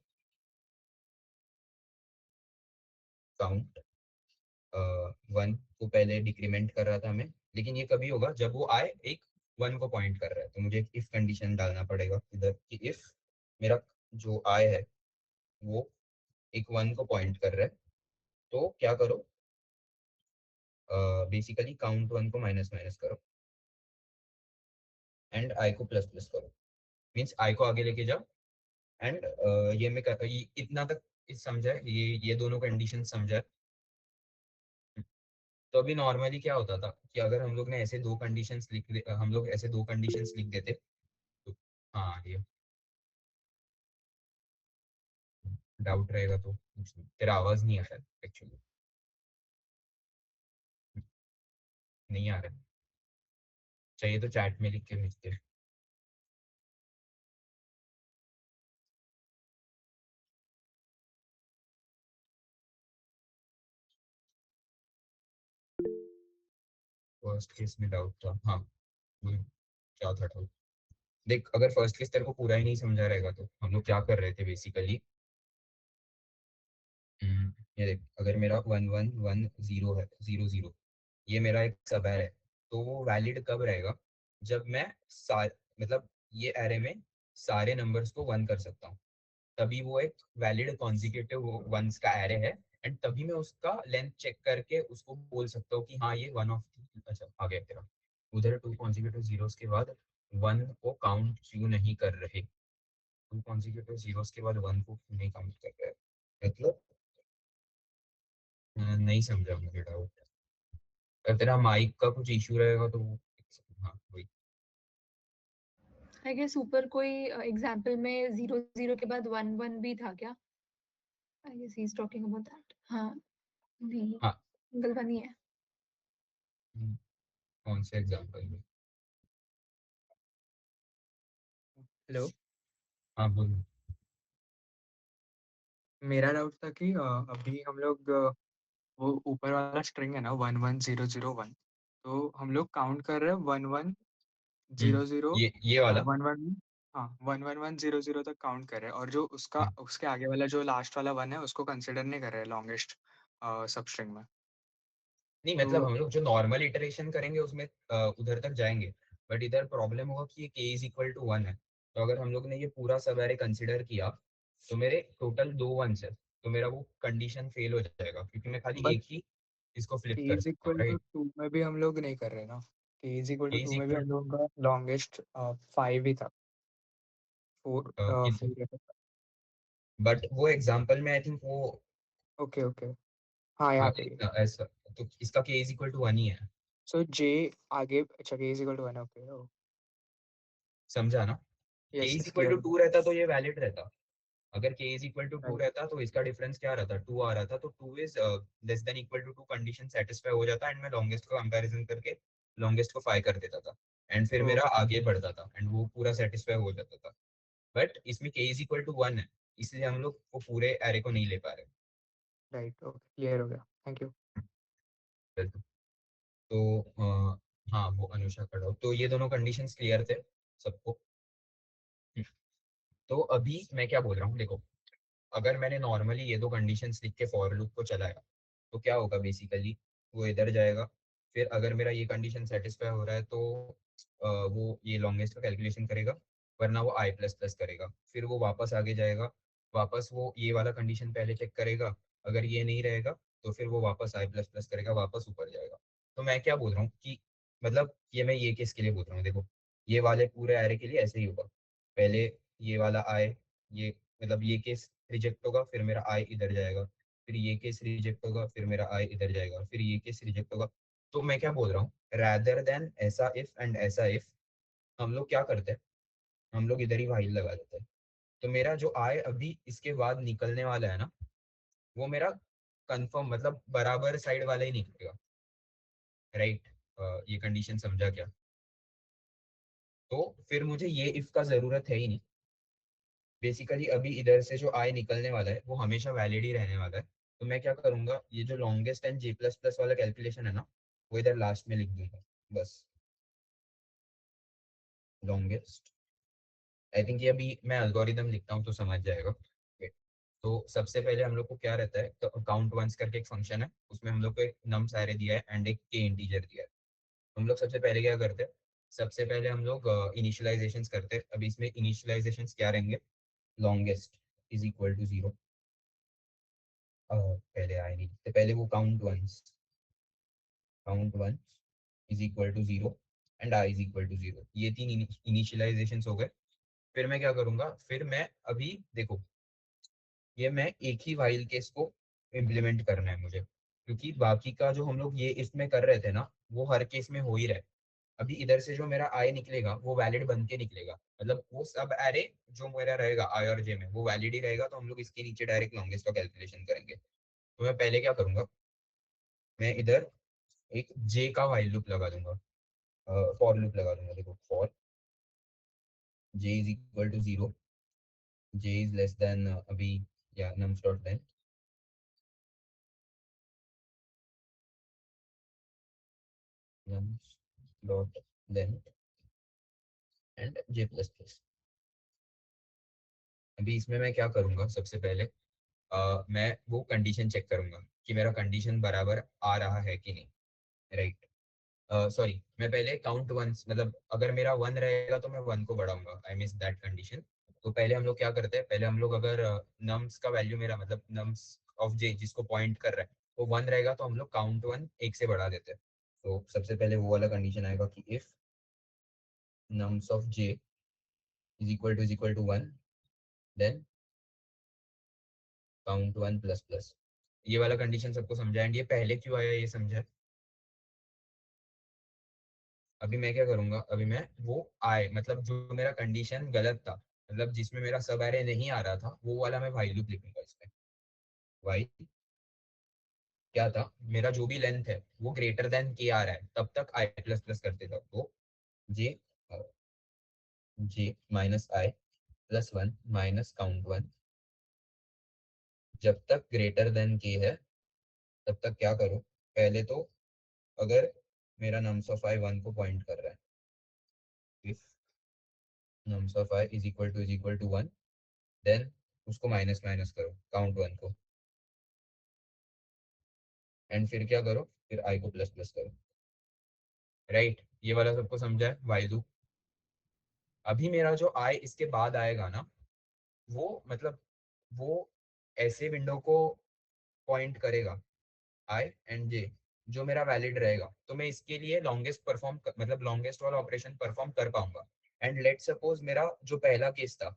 काउंट वन को पहले डिक्रीमेंट कर रहा था मैं, लेकिन ये कभी होगा जब वो आई एक वन को पॉइंट कर रहा है, तो मुझे एक इफ कंडीशन डालना पड़ेगा इधर कि इफ मेरा जो आई है वो एक वन को पॉइंट कर रहा है, तो क्या करो, बेसिकली काउंट वन को माइनस माइनस करो एंड आई को प्लस प्लस करो, मीन्स आई को आगे लेके जाओ एंड ये मैं ये इतना तक समझा है, ये दोनों कंडीशन समझा है। तो अभी नॉर्मली क्या होता था कि अगर हम लोग ने ऐसे दो कंडीशंस हम लोग ऐसे दो कंडीशंस लिख देते तो, हाँ ये डाउट रहेगा तो पूछ लो। तेरा आवाज नहीं आ रहा है एक्चुअली, नहीं आ रहा है, चाहिए तो चैट में लिख के भेजते। फर्स्ट केस में डाउट था, हाँ क्या था डाउट? देख, अगर फर्स्ट केस तेरे को पूरा ही नहीं समझा रहेगा तो हम लोग क्या कर रहे थे बेसिकली, ये देख, अगर मेरा वन वन वन जीरो है, जीरो जीरो, ये मेरा एक सब है, तो वो वैलिड कब रहेगा जब मैं मतलब ये एरे में सारे नंबर्स को वन कर सकता हूँ, तभी वो एक वैलिड कॉन्जिक्यूटिव वंस का एरे है, एंड तभी मैं उसका लेंथ चेक करके उसको बोल सकता हूँ कि हाँ ये वन ऑफ, अच्छा आ गया तेरा, उधर टू कॉन्जिक्यूटिव जीरोस के बाद वन को काउंट क्यों नहीं कर रहे, टू कॉन्जिक्यूटिव जीरोस के बाद वन को क्यों नहीं काउंट कर रहे, मतलब नहीं समझा मुझे डाउट। अगर तेरा माइक का कुछ इशू रहेगा तो हाँ वही। आई गेस ऊपर कोई एग्जाम्पल में 0 0 के बाद 1 1 भी था क्या? I guess he is talking about that. हाँ, नहीं, हाँ, सिंगल वन ही है। कौन से एग्जांपल में? हेलो। हाँ बोलो। मेरा डाउट था कि अभी हम लोग वो ऊपर वाला स्ट्रिंग है ना 1 1 0 0 1, तो हम लोग काउंट कर रहे हैं 1 1 0 0 ये वाला। 1 1, हाँ 1 1 1 0 0 तक काउंट कर रहे हैं, और जो उसका हाँ, उसके आगे वाला जो लास्ट वाला वन है उसको कंसिडर नहीं कर रहे हैं लॉन्गेस्ट सब स्ट्रिंग में। नहीं तो मतलब हम लोग जो नॉर्मल इटरेशन करेंगे उसमें उधर तक जाएंगे, बट इधर प्रॉब्लम होगा कि ये के इज इक्वल टू वन है, तो अगर हम लोग ने ये पूरा सब एरे कंसिडर किया तो मेरे टोटल दो वंस है, तो मेरा वो कंडीशन फेल हो जाएगा क्योंकि मैं खाली बट एक ही इसको के फ्लिप कर इज सकता हूँ, इक्वल टू राइट? टू में भी हम लोग नहीं कर रहे ना। के इज इक्वल टू के इज टू में भी इक्वल हम लोगों का लॉन्गेस्ट 5 ही था, फोर किस, 4। बट वो एग्जांपल में आई थिंक वो, ओके ओके, हाँ हाँ याद है। ऐसा, तो इसका के इज इक्वल टू वन ही है, सो जे आगे, अच्छा के इज इक्वल टू 1, ओके। समझा ना? K yes is yes, equal clear to हो टू रहता तो ये वैलिड रहता, अगर k is equal to two गया। रहता तो इसका डिफरेंस क्या रहता, टू आ रहा था, तो two is less than equal to two condition satisfy हो जाता एंड मैं लॉन्गेस्ट को कंपैरिजन करके लॉन्गेस्ट को फाई कर देता था, एंड फिर मेरा ओके, आगे बढ़ता था एंड वो पूरा सेटिस्फाई हो जाता था। बट इसमें k is equal to one है, इसलिए हम लोग वो पूरे एरे को नहीं ले पा रहे। राइट, ओके, क्लियर हो गया, थैंक यू। तो हाँ वो अनुषा का डाउट, तो ये दोनों कंडीशंस क्लियर थे सबको। तो अभी मैं क्या बोल रहा हूँ देखो, अगर मैंने नॉर्मली ये दो कंडीशंस लिख के फॉर लूप को चलाया तो क्या होगा बेसिकली, वो इधर जाएगा, फिर अगर मेरा ये कंडीशन सेटिस्फाई हो रहा है तो वो ये लॉन्गेस्ट का कैलकुलेशन करेगा, वरना वो आई प्लस प्लस करेगा, फिर वो वापस आगे जाएगा, वापस वो ये वाला कंडीशन पहले चेक करेगा, अगर ये नहीं रहेगा तो फिर वो वापस आई प्लस प्लस करेगा, वापस ऊपर जाएगा। तो मैं क्या बोल रहा हूँ कि मतलब ये मैं ये केस के लिए बोल रहा हूँ, देखो ये वाले पूरे एरे के लिए ऐसे ही होगा, पहले ये वाला आए, ये मतलब ये केस रिजेक्ट होगा, फिर मेरा आई इधर जाएगा, फिर ये केस रिजेक्ट होगा, फिर मेरा आई इधर जाएगा, फिर ये केस रिजेक्ट होगा। तो मैं क्या बोल रहा हूँ, रैदर देन ऐसा इफ एंड ऐसा इफ, हम लोग क्या करते हैं, हम लोग इधर ही व्हाइल लगा देते हैं, तो मेरा जो आई अभी इसके बाद निकलने वाला है ना, वो मेरा कंफर्म मतलब बराबर साइड वाला ही निकलेगा, राइट? ये कंडीशन समझा क्या? तो फिर मुझे ये इफ का जरूरत है ही नहीं, बेसिकली अभी इधर से जो आई निकलने वाला है वो हमेशा वैलिड ही रहने वाला है, तो मैं क्या करूंगा, ये जो longest and j plus plus वाला कैलकुलेशन है ना, वो इधर लास्ट में लिख दूंगा बस, लॉन्गेस्ट। आई थिंक ये अभी मैं एल्गोरिदम लिखता हूँ तो समझ जाएगा। Wait, तो सबसे पहले हम लोग को क्या रहता है, तो काउंट वंस करके एक फंक्शन है, उसमें हम लोग को एक नम्स एरे दिया है एंड एक के इंटीजर दिया है। हम लोग सबसे पहले क्या करते हैं, सबसे पहले हम लोग इनिशियलाइजेशंस करते हैं। अभी इसमें इनिशियलाइजेशंस क्या रहेंगे, लॉन्गेस्ट इज इक्वल टू 0। पहले आई नहीं तो पहले वो count one is equal to 0 and i is equal to 0, ये तीन इनिशियलाइजेशंस हो गए। फिर मैं क्या करूंगा, फिर मैं अभी देखो, ये मैं एक ही वाइल केस को इम्प्लीमेंट करना है मुझे, क्योंकि बाकी का जो हम लोग ये इसमें कर रहे थे ना, वो हर केस में हो ही रहा है। अभी इधर से जो मेरा आई निकलेगा वो वैलिड बन के निकलेगा, मतलब वो सब एरे जो मेरा रहेगा आई और जे में वो वैलिड ही रहेगा। तो हम लोग इसके नीचे डायरेक्ट लॉन्गेस्ट का कैलकुलेशन करेंगे। तो मैं पहले क्या करूंगा, मैं इधर एक जे का वाइल लूप लगा दूंगा, फॉर लूप लगा दूंगा। देखो, for j is equal to 0, j is less than अभी या nums dot length, nums dot length and j plus plus. अभी इसमें मैं क्या करूंगा, सबसे पहले मैं वो कंडीशन चेक करूंगा कि मेरा कंडीशन बराबर आ रहा है कि नहीं, राइट। सॉरी, मैं पहले काउंट वंस, मतलब अगर मेरा 1 रहेगा तो मैं 1 को बढ़ाऊंगा, आई मिस दैट कंडीशन। तो पहले हम लोग क्या करते हैं, पहले हम लोग अगर नम्स का वैल्यू मेरा मतलब नम्स ऑफ जे जिसको पॉइंट कर रहा है वो 1 रहेगा, तो हम लोग काउंट वन एक से बढ़ा देते हैं। तो सबसे पहले वो वाला कंडीशन आएगा कि if nums of j is equal to 1, then count 1 plus plus। ये वाला कंडीशन सबको समझा, एंड ये पहले क्यों आया ये समझा है। अभी मैं क्या करूंगा, अभी मैं वो आए मतलब जो मेरा कंडीशन गलत था, मतलब जिसमें मेरा सब एरे नहीं आ रहा था, वो वाला मैं व्हाइल लूप लिखूंगा इसमें। व्हाइल क्या था, मेरा जो भी लेंथ है वो ग्रेटर देन के आ रहा है तब तक आई प्लस प्लस करते था। तो j j minus i plus one minus count one, जब तक ग्रेटर देन के है तब तक क्या करो, पहले तो अगर मेरा नम्स ऑफ आई 1 को पॉइंट कर रहा है, if nums of i is equal to 1, then उसको माइनस माइनस करो काउंट 1 को, एंड फिर क्या करो, फिर आई को प्लस प्लस करो, राइट। ये वाला सबको समझा है वाई लूप। अभी मेरा जो आई इसके बाद आएगा ना, वो मतलब वो ऐसे विंडो को पॉइंट करेगा, आई एंड जे, जो मेरा वैलिड रहेगा। तो मैं इसके लिए लॉन्गेस्ट परफॉर्म मतलब लॉन्गेस्ट वाला ऑपरेशन परफॉर्म कर पाऊंगा। एंड लेट सपोज मेरा जो पहला केस था,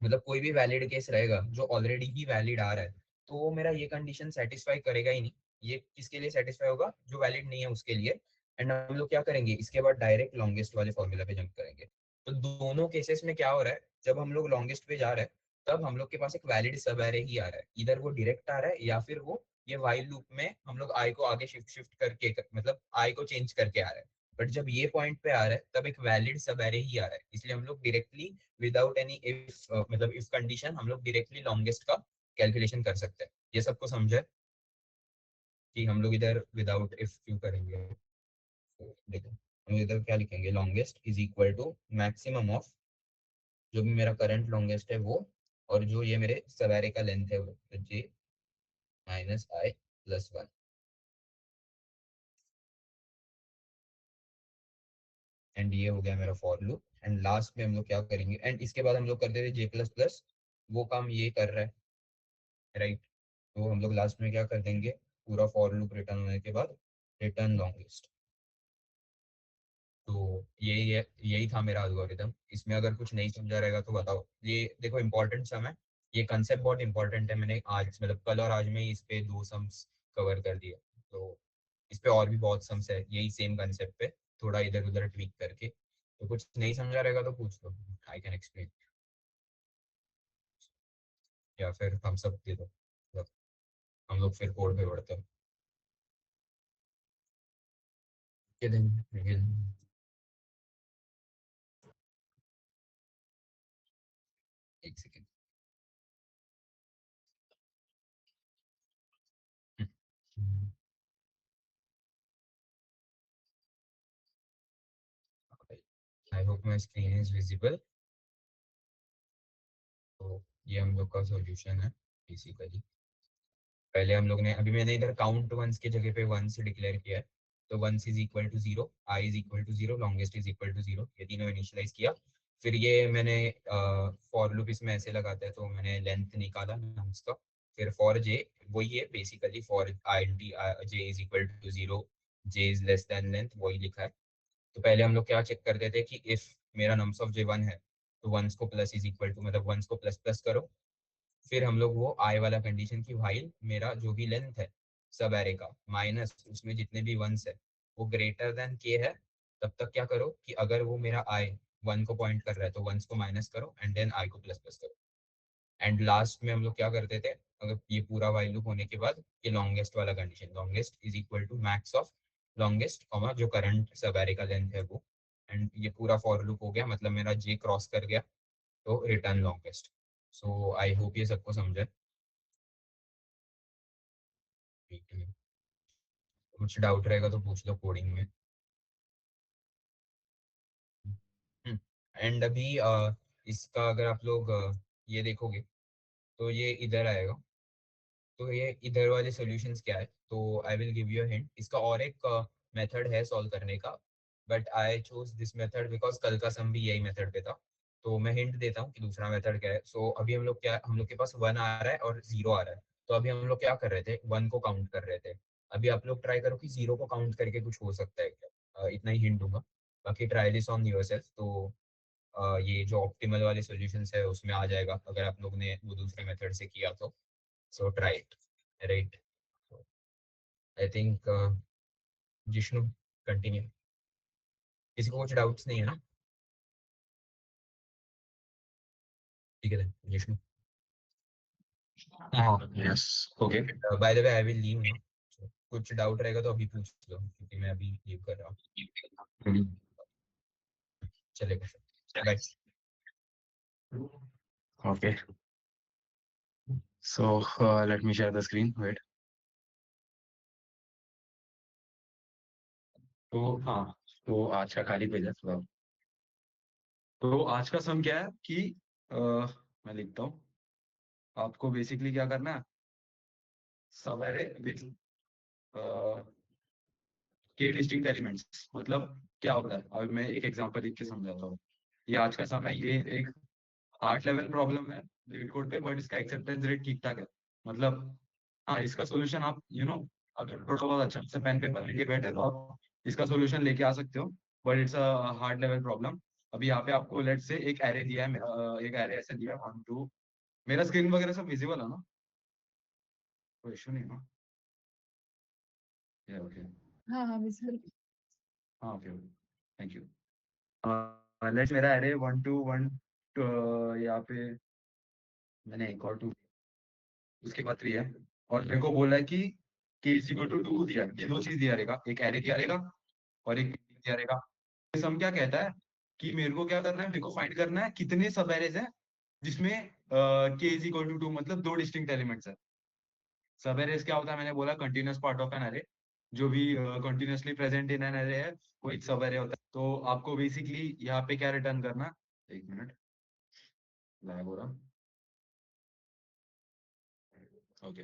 मतलब कोई भी वैलिड केस रहेगा जो ऑलरेडी ही वैलिड आ रहा है, तो वो मेरा ये कंडीशन सेटिस्फाई करेगा ही नहीं। ये किसके लिए सेटिस्फाई होगा, जो वैलिड नहीं है उसके लिए। एंड हम लोग क्या करेंगे, इसके बाद डायरेक्ट लॉन्गेस्ट वाले फॉर्मूला पे जंप करेंगे। तो दोनों केसेस में क्या हो रहा है, जब हम लोग लॉन्गेस्ट पे जा रहे हैं तब हम लोग के पास एक वैलिड सब एरे ही आ रहा है, इधर वो डायरेक्ट आ रहा है या फिर वो ये वाइल लूप में हम लोग आई को आगे शिफ्ट शिफ्ट करके मतलब आई को चेंज करके आ रहा है। बट जब ये पॉइंट पे आ रहा है तब एक वैलिड सब एरे ही आ रहा है, इसलिए हम लोग डायरेक्टली विदाउट एनी इफ मतलब इफ कंडीशन हम लोग डायरेक्टली लॉन्गेस्ट का कैलकुलेशन कर सकते हैं। ये सबको समझे कि हम लोग इधर विदाउट इफ क्यों करेंगे। तो देखो, हम लोग इधर क्या लिखेंगे, longest is equal to maximum of जो भी मेरा करंट लॉन्गेस्ट है वो, और जो ये मेरे सवेरे का लेंथ है वो, j minus i plus one. And ये हो गया मेरा फॉर लूप। एंड लास्ट में हम लोग क्या करेंगे, एंड इसके बाद हम लोग करते थे जे प्लस प्लस, वो काम ये कर रहा है, राइट। तो हम लोग लास्ट में क्या कर देंगे, पूरा फॉर लूप रिटर्न होने के बाद रिटर्न लॉन्गेस्ट। तो यही था मेरा एल्गोरिदम। इसमें अगर कुछ नहीं समझा रहेगा तो बताओ। ये देखो इंपॉर्टेंट सम है, ये कंसेप्ट बहुत इंपॉर्टेंट है। मैंने आज मतलब कल और आज में ही इस पे 2 सम्स कवर कर दिए। तो इस पे और भी बहुत सम्स है यही सेम कंसेप्ट पे, थोड़ा इधर उधर ट्वीक करके। तो कुछ नहीं समझा रहेगा तो पूछ लो, आई कैन एक्सप्लेन, या फिर हम सब दे दो, मतलब हम लोग फिर कोड पे बढ़ते हैं। ये दिन एक second. I hope my screen is visible. ये हम लोग का सॉल्यूशन है बेसिकली। पहले हम लोग ने, अभी मैंने इधर काउंट वंस की जगह पे वंस डिक्लेयर किया है, तो ones is equal to 0, i is equal to 0, longest is equal to 0, ये तीनों इनिशियलाइज किया। फिर ये मैंने फॉर लूप इसमें ऐसे लगाता है, तो मैंने लेंथ निकाला नम्स का। फिर फॉर जे वही है basically, for i t j is equal to 0, j is less than length, वही लिखा है। तो पहले हम लोग क्या चेक करते थे कि इफ मेरा नम्स ऑफ जे 1 है, तो वंस को प्लस इज इक्वल टू, मतलब वंस को प्लस प्लस करो। फिर हम लोग वो आई वाला कंडीशन की व्हाइल मेरा जो भी लेंथ है सब एरे का माइनस उसमें जितने भी वंस है वो ग्रेटर देन के है, तब तक क्या करो कि अगर वो मेरा आई 1 को पॉइंट कर रहा है तो वंस को माइनस करो एंड देन आई को प्लस प्लस करो। एंड लास्ट में हम लोग क्या करते थे, अगर ये पूरा व्हाइल लूप होने के बाद, कि लॉन्गेस्ट वाला condition, longest is equal to max of longest comma जो करंट सब एरे का लेंथ है वो। एंड ये पूरा फॉर लूप हो गया, मतलब मेरा जे क्रॉस कर गया, तो return longest. So I hope ये सबको समझे। ठीक है, कुछ डाउट रहेगा तो पूछ लो कोडिंग में। एंड अभी इसका अगर आप लोग ये देखोगे तो ये इधर आएगा। तो ये इधर वाले सॉल्यूशंस क्या है, तो I will give you a hint. इसका और एक मेथड है सॉल्व करने का, but I choose this method because कल का सम भी यही मेथड पे था। तो मैं हिंट देता हूँ कि दूसरा मेथड क्या है। सो अभी हम लोग क्या, हम लोग के पास 1 आ रहा है और 0 आ रहा है। तो अभी हम लोग क्या कर रहे थे, 1 को काउंट कर रहे थे। अभी आप लोग ट्राई करो कि 0 को काउंट करके कुछ हो सकता है क्या। इतना ही हिंट दूंगा, बाकी ट्राई दिस ऑन योरसेल्फ। तो ये जो ऑप्टिमल वाले सॉल्यूशंस है उसमें आ जाएगा अगर आप लोग ने वो दूसरे मेथड से किया तो। So try it, right. I think Jishnu continue, किसी को कुछ डाउट्स नहीं है ना। ठीक है Jishnu. Yes okay. By the way I will leave ना, कुछ डाउट रहेगा तो अभी पूछ लो क्योंकि मैं अभी लीव कर रहा हूँ। चलेगा, bye. Okay so let me share the screen wait. तो हाँ, तो आज का खाली पेज है थोड़ा। तो आज का सम क्या है कि मैं लिखता हूँ। आपको बेसिकली क्या करना है, सवेरे के डिस्टिंक्ट एलिमेंट्स, मतलब क्या होता है। अब मैं एक एग्जांपल लिख के समझाता हूँ। ये आज का सम है, ये एक 8 लेवल प्रॉब्लम है लिक्विड कोड पे, बट इसका एक्सेप्टेंस रेट ठीक ठाक है। मतलब हाँ, इसका सोल्यूशन आप अगर थोड़ा बहुत अच्छा से पेन पेपर लेके बैठे तो आप इसका सोल्यूशन लेके आ सकते हो, but it's a hard level problem. अभी यहाँ पे आपको लेट से एक एरे दिया है, एक एरे ऐसे दिया है 1 2। मेरा स्क्रीन वगैरह सब विजिबल है ना, कोई इशू नहीं है ना। ओके हाँ हाँ विजिबल। हाँ okay okay thank you. Let's मेरा एरे 1 2 1, यहाँ पे मैंने एक और 2, उसके बाद 3 है, और मेरे को बोला है कि k = 2 दिया है। ये दो चीज दिया रहेगा, एक एरे दिया रहेगा और एक दिया रहेगा। सम क्या कहता है कि मेरे को क्या करना है, मेरे को फाइंड करना है कितने सब एरेज हैं जिसमें k = 2, मतलब दो डिस्टिंक्ट एलिमेंट्स है। सब एरेज क्या होता है, मैंने बोला continuous part of an array, जो भी continuously present in an array है वो एक सब एरे होता है। तो आपको बेसिकली यहाँ पे क्या रिटर्न करना है, 1 मिनट लैग हो रहा। ओके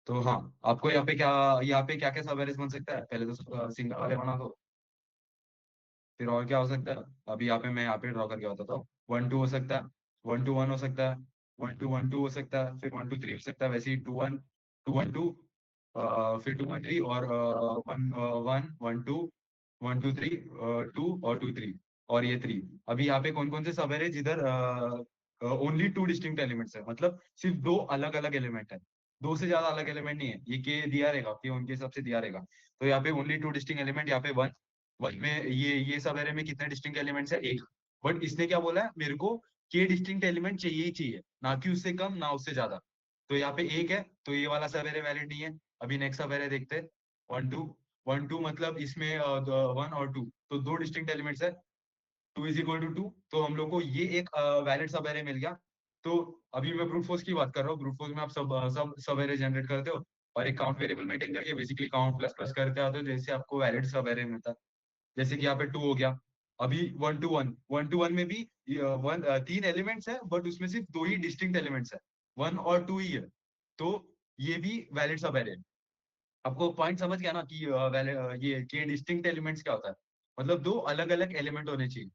तो हाँ, आपको यहाँ पे क्या क्या सब एरेज बन सकता है, पहले तो सिंगल एरे बना दो। फिर और क्या हो सकता है, अभी यहाँ पे ड्रॉ करके बताता हूँ। 1 2 हो सकता है, 1 2 1 हो सकता है, 1 2 1 2 हो सकता है, फिर 1 2 3 हो सकता है, वैसे ही 2 1 2 1 2, फिर 2 1 3 और 1 1 1 2 1 2 3 2 और 2 3 और ये 3। अभी यहाँ पे कौन कौन से सब है जिधर ओनली 2 डिस्टिंक्ट एलिमेंट्स है, मतलब सिर्फ दो अलग अलग एलिमेंट है, दो से ज्यादा अलग एलिमेंट नहीं है। ये के दिया रहेगा, के उनके हिसाब से दिया रहेगा। तो यहाँ पे ओनली 2 डिस्टिंक्ट एलिमेंट, यहाँ पे वन वन में ये सब एरे में कितने डिस्टिंक्ट एलिमेंट्स है, एक। बट इसने क्या बोला है, मेरे को के डिस्टिंक्ट एलिमेंट चाहिए ही चाहिए, ना कि उससे कम ना उससे ज्यादा। तो यहाँ पे एक है, तो ये वाला सब एरे वैलिड नहीं है। अभी नेक्स्ट सब एरे देखते हैं। 1 2 1 2, मतलब इसमें 1 और 2, तो दो डिस्टिंक्ट एलिमेंट्स है। 2 = 2, तो हम लोग को ये एक वैलिड सब एरे मिल गया। तो अभी मैं ब्रूट फोर्स की बात कर रहा हूँ। ब्रूट फोर्स में आप सब एरे जनरेट करते हो और एक काउंट वेरिएबल मेंटेन करके बेसिकली काउंट प्लस प्लस करते आते हो, जैसे आपको वैलिड सब एरे मिलता है। जैसे कि यहाँ पे 2 हो गया, अभी 1 to 1 में भी 3 एलिमेंट्स है, बट उसमें सिर्फ 2 ही डिस्टिंक्ट एलिमेंट्स है, 1 और 2 ही है, तो ये भी वैलिड सब एरे है। आपको पॉइंट समझ गया ना कि ये डिस्टिंक्ट एलिमेंट्स क्या होता है, मतलब 2 अलग अलग एलिमेंट होने चाहिए,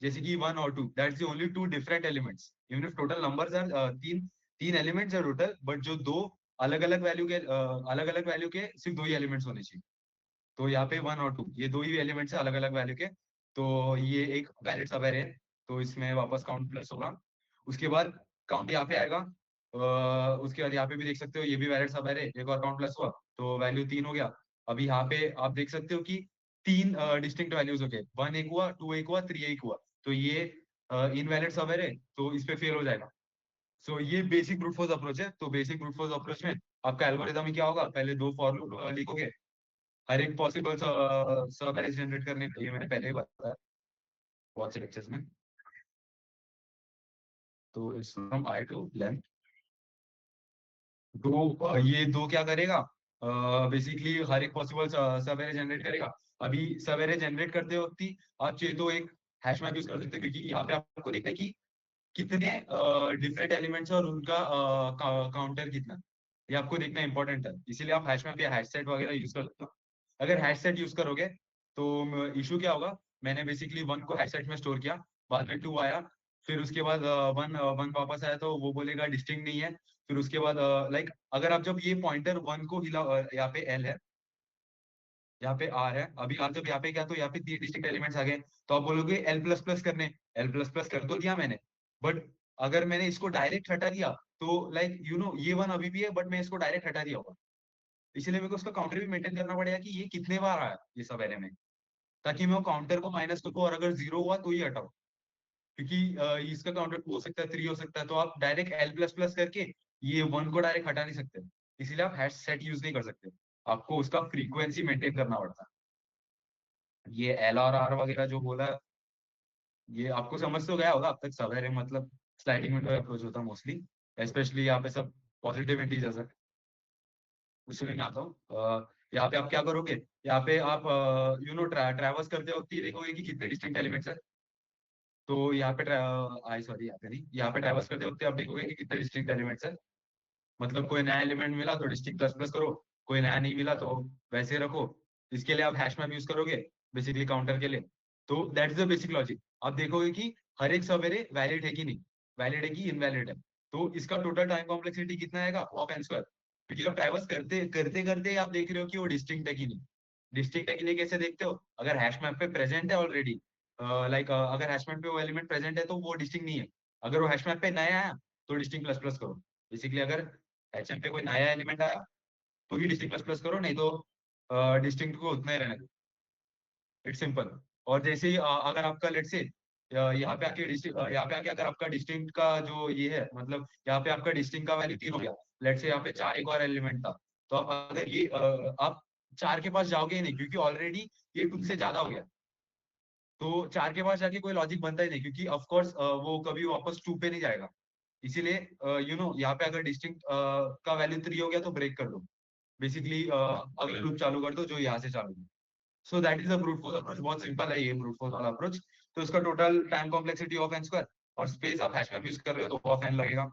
जैसे कि 1 और 2, that's the only 2 different elements, even if total numbers are तीन एलिमेंट्स है टोटल, बट जो 2 अलग अलग वैल्यू के सिर्फ 2 ही एलिमेंट्स होने चाहिए। तो यहाँ पे 1 और 2 ये 2 ही एलिमेंट्स है अलग अलग वैल्यू के, तो ये एक वैलिड सब एरे है, तो इसमें वापस काउंट प्लस होगा। उसके बाद काउंट यहाँ पे आएगा, उसके बाद यहाँ पे भी देख सकते हो ये भी वैलिड सब एरे, एक और काउंट प्लस हुआ तो वैल्यू 3 हो गया। अभी यहाँ पे आप देख सकते हो कि 3 डिस्टिंक्ट वैल्यूज हो गए, 1 एक हुआ, 2 एक हुआ, 3 एक हुआ, तो ये इनवैलिड सब एरे, तो इस पे फेल हो जाएगा। सो ये बेसिक ब्रूट फोर्स अप्रोच है। तो बेसिक ब्रूट फोर्स अप्रोच में आपका एल्गोरिथम में क्या होगा, पहले 2 फॉर लूप लिखोगे, हर एक पॉसिबल सब एरे जनरेट करने के लिए, मैंने पहले ही बताया बहुत से लेक्चर्स में। तो it's from i to length, तो ये 2 क्या करेगा, बेसिकली हर एक पॉसिबल सब एरे जनरेट करेगा। अभी सब एरे जनरेट करते वक्त ही आप चाहिए तो एक हैश मैप यूज कर सकते हैं, क्योंकि यहाँ पे आपको देखना है कि कितने डिफरेंट एलिमेंट्स और उनका काउंटर कितना है, ये आपको देखना इंपॉर्टेंट है, इसीलिए आप हैश मैप या हैश सेट वगैरह यूज कर सकते हो। अगर हैश सेट यूज करोगे तो इशू क्या होगा, मैंने बेसिकली 1 को हैश सेट में स्टोर किया, बाद में 2 आया, फिर उसके बाद 1 वापस आया तो वो बोलेगा डिस्टिंक्ट नहीं है। फिर उसके बाद लाइक अगर आप जब ये पॉइंटर 1 को हिला, यहाँ पे एल है, यहाँ पे आर है, अभी आप जब यहाँ पे क्या, तो यहाँ पे 3 डिस्टिंक्ट एलिमेंट्स आ गए, तो आप बोलोगे एल प्लस प्लस करने, एल प्लस प्लस कर तो दिया मैंने, बट अगर मैंने इसको डायरेक्ट हटा दिया तो लाइक ये 1 अभी भी है, बट मैं इसको डायरेक्ट हटा दिया होगा, इसलिए मेरे को उसका काउंटर भी मेंटेन करना पड़ेगा कि ये कितने बार आया ये सब एरे में, ताकि मैं वो काउंटर को माइनस करूँ, और अगर 0 हुआ तो ही हटाओ, क्योंकि इसका काउंटर 2 हो सकता है, 3 हो सकता है, तो आप डायरेक्ट एल प्लस प्लस करके ये 1 को डायरेक्ट हटा नहीं सकते, इसीलिए आप हैश सेट यूज नहीं कर सकते, आपको उसका फ्रीक्वेंसी मेंटेन करना पड़ता है। ये एल और आर वगैरह जो बोला, ये आपको समझ तो गया होगा अब तक, सब एरे मतलब स्लाइडिंग विंडो अप्रोच होता है मोस्टली, स्पेशली यहाँ पे सब पॉजिटिव इंटीजर्स है। उसमें मैं आता हूँ, यहाँ पे आप क्या करोगे, यहाँ पे आप ट्रैवर्स करते वक्त ये देखोगे कि कितने डिस्टिंक्ट एलिमेंट्स है, तो यहाँ पे आई सॉरी यहाँ पे नहीं, यहाँ पे ट्रैवर्स करते वक्त आप देखोगे कि कितने डिस्टिंक्ट एलिमेंट्स है, मतलब कोई नया एलिमेंट मिला तो डिस्टिंक्ट प्लस प्लस करो, कोई नया नहीं मिला तो वैसे रखो। इसके लिए आप हैश मैप यूज करोगे बेसिकली काउंटर के लिए, तो that is the basic logic. आप देखोगे कि हर एक सब एरे वैलिड है कि नहीं, वैलिड है कि इनवैलिड है, तो इसका टोटल टाइम कॉम्प्लेक्सिटी कितना आएगा, ऑफ एन स्क्वायर, क्योंकि आप ट्रैवर्स करते करते करते आप देख रहे हो कि वो डिस्टिंक्ट है कि नहीं। डिस्टिंक्ट है कि नहीं कैसे देखते हो, अगर हैश मैप पे प्रेजेंट है ऑलरेडी, लाइक अगर हैश मैप पे वो एलिमेंट प्रेजेंट है तो वो डिस्टिंक्ट नहीं है, अगर वो हैश मैप पे नया आया तो डिस्टिंक्ट प्लस प्लस करो। बेसिकली अगर एचएम पे कोई नया एलिमेंट आया तो ही डिस्टिंक्ट प्लस प्लस करो, नहीं तो डिस्टिंक्ट को उतना ही रहने दो, इट्स सिंपल। और जैसे ही अगर आपका लेट से यहाँ पे आके यहाँ पे आके अगर आपका डिस्टिंक्ट का जो ये है, मतलब यहाँ पे आपका डिस्टिंक्ट का वैल्यू 3 हो गया, लेट से यहाँ पे 4 एक और एलिमेंट था, तो आप अगर ये आप 4 के पास जाओगे ही नहीं, क्योंकि ऑलरेडी ये 2 से ज्यादा हो गया, तो 4 के पास जाके कोई लॉजिक बनता ही नहीं, क्योंकि ऑफ कोर्स वो कभी वापस 2 पे नहीं जाएगा। इसीलिए यहाँ पे अगर डिस्टिंक्ट का वैल्यू 3 हो गया तो ब्रेक कर दो, बेसिकली अगला लूप चालू कर दो जो यहाँ से चालू है। So that is a brute force approach, बहुत सिंपल है ये ब्रूट फोर्स वाला अप्रोच। तो इसका total time complexity of n square, और स्पेस आप हैश मैप यूज कर रहे हो तो ऑफ एन लगेगा।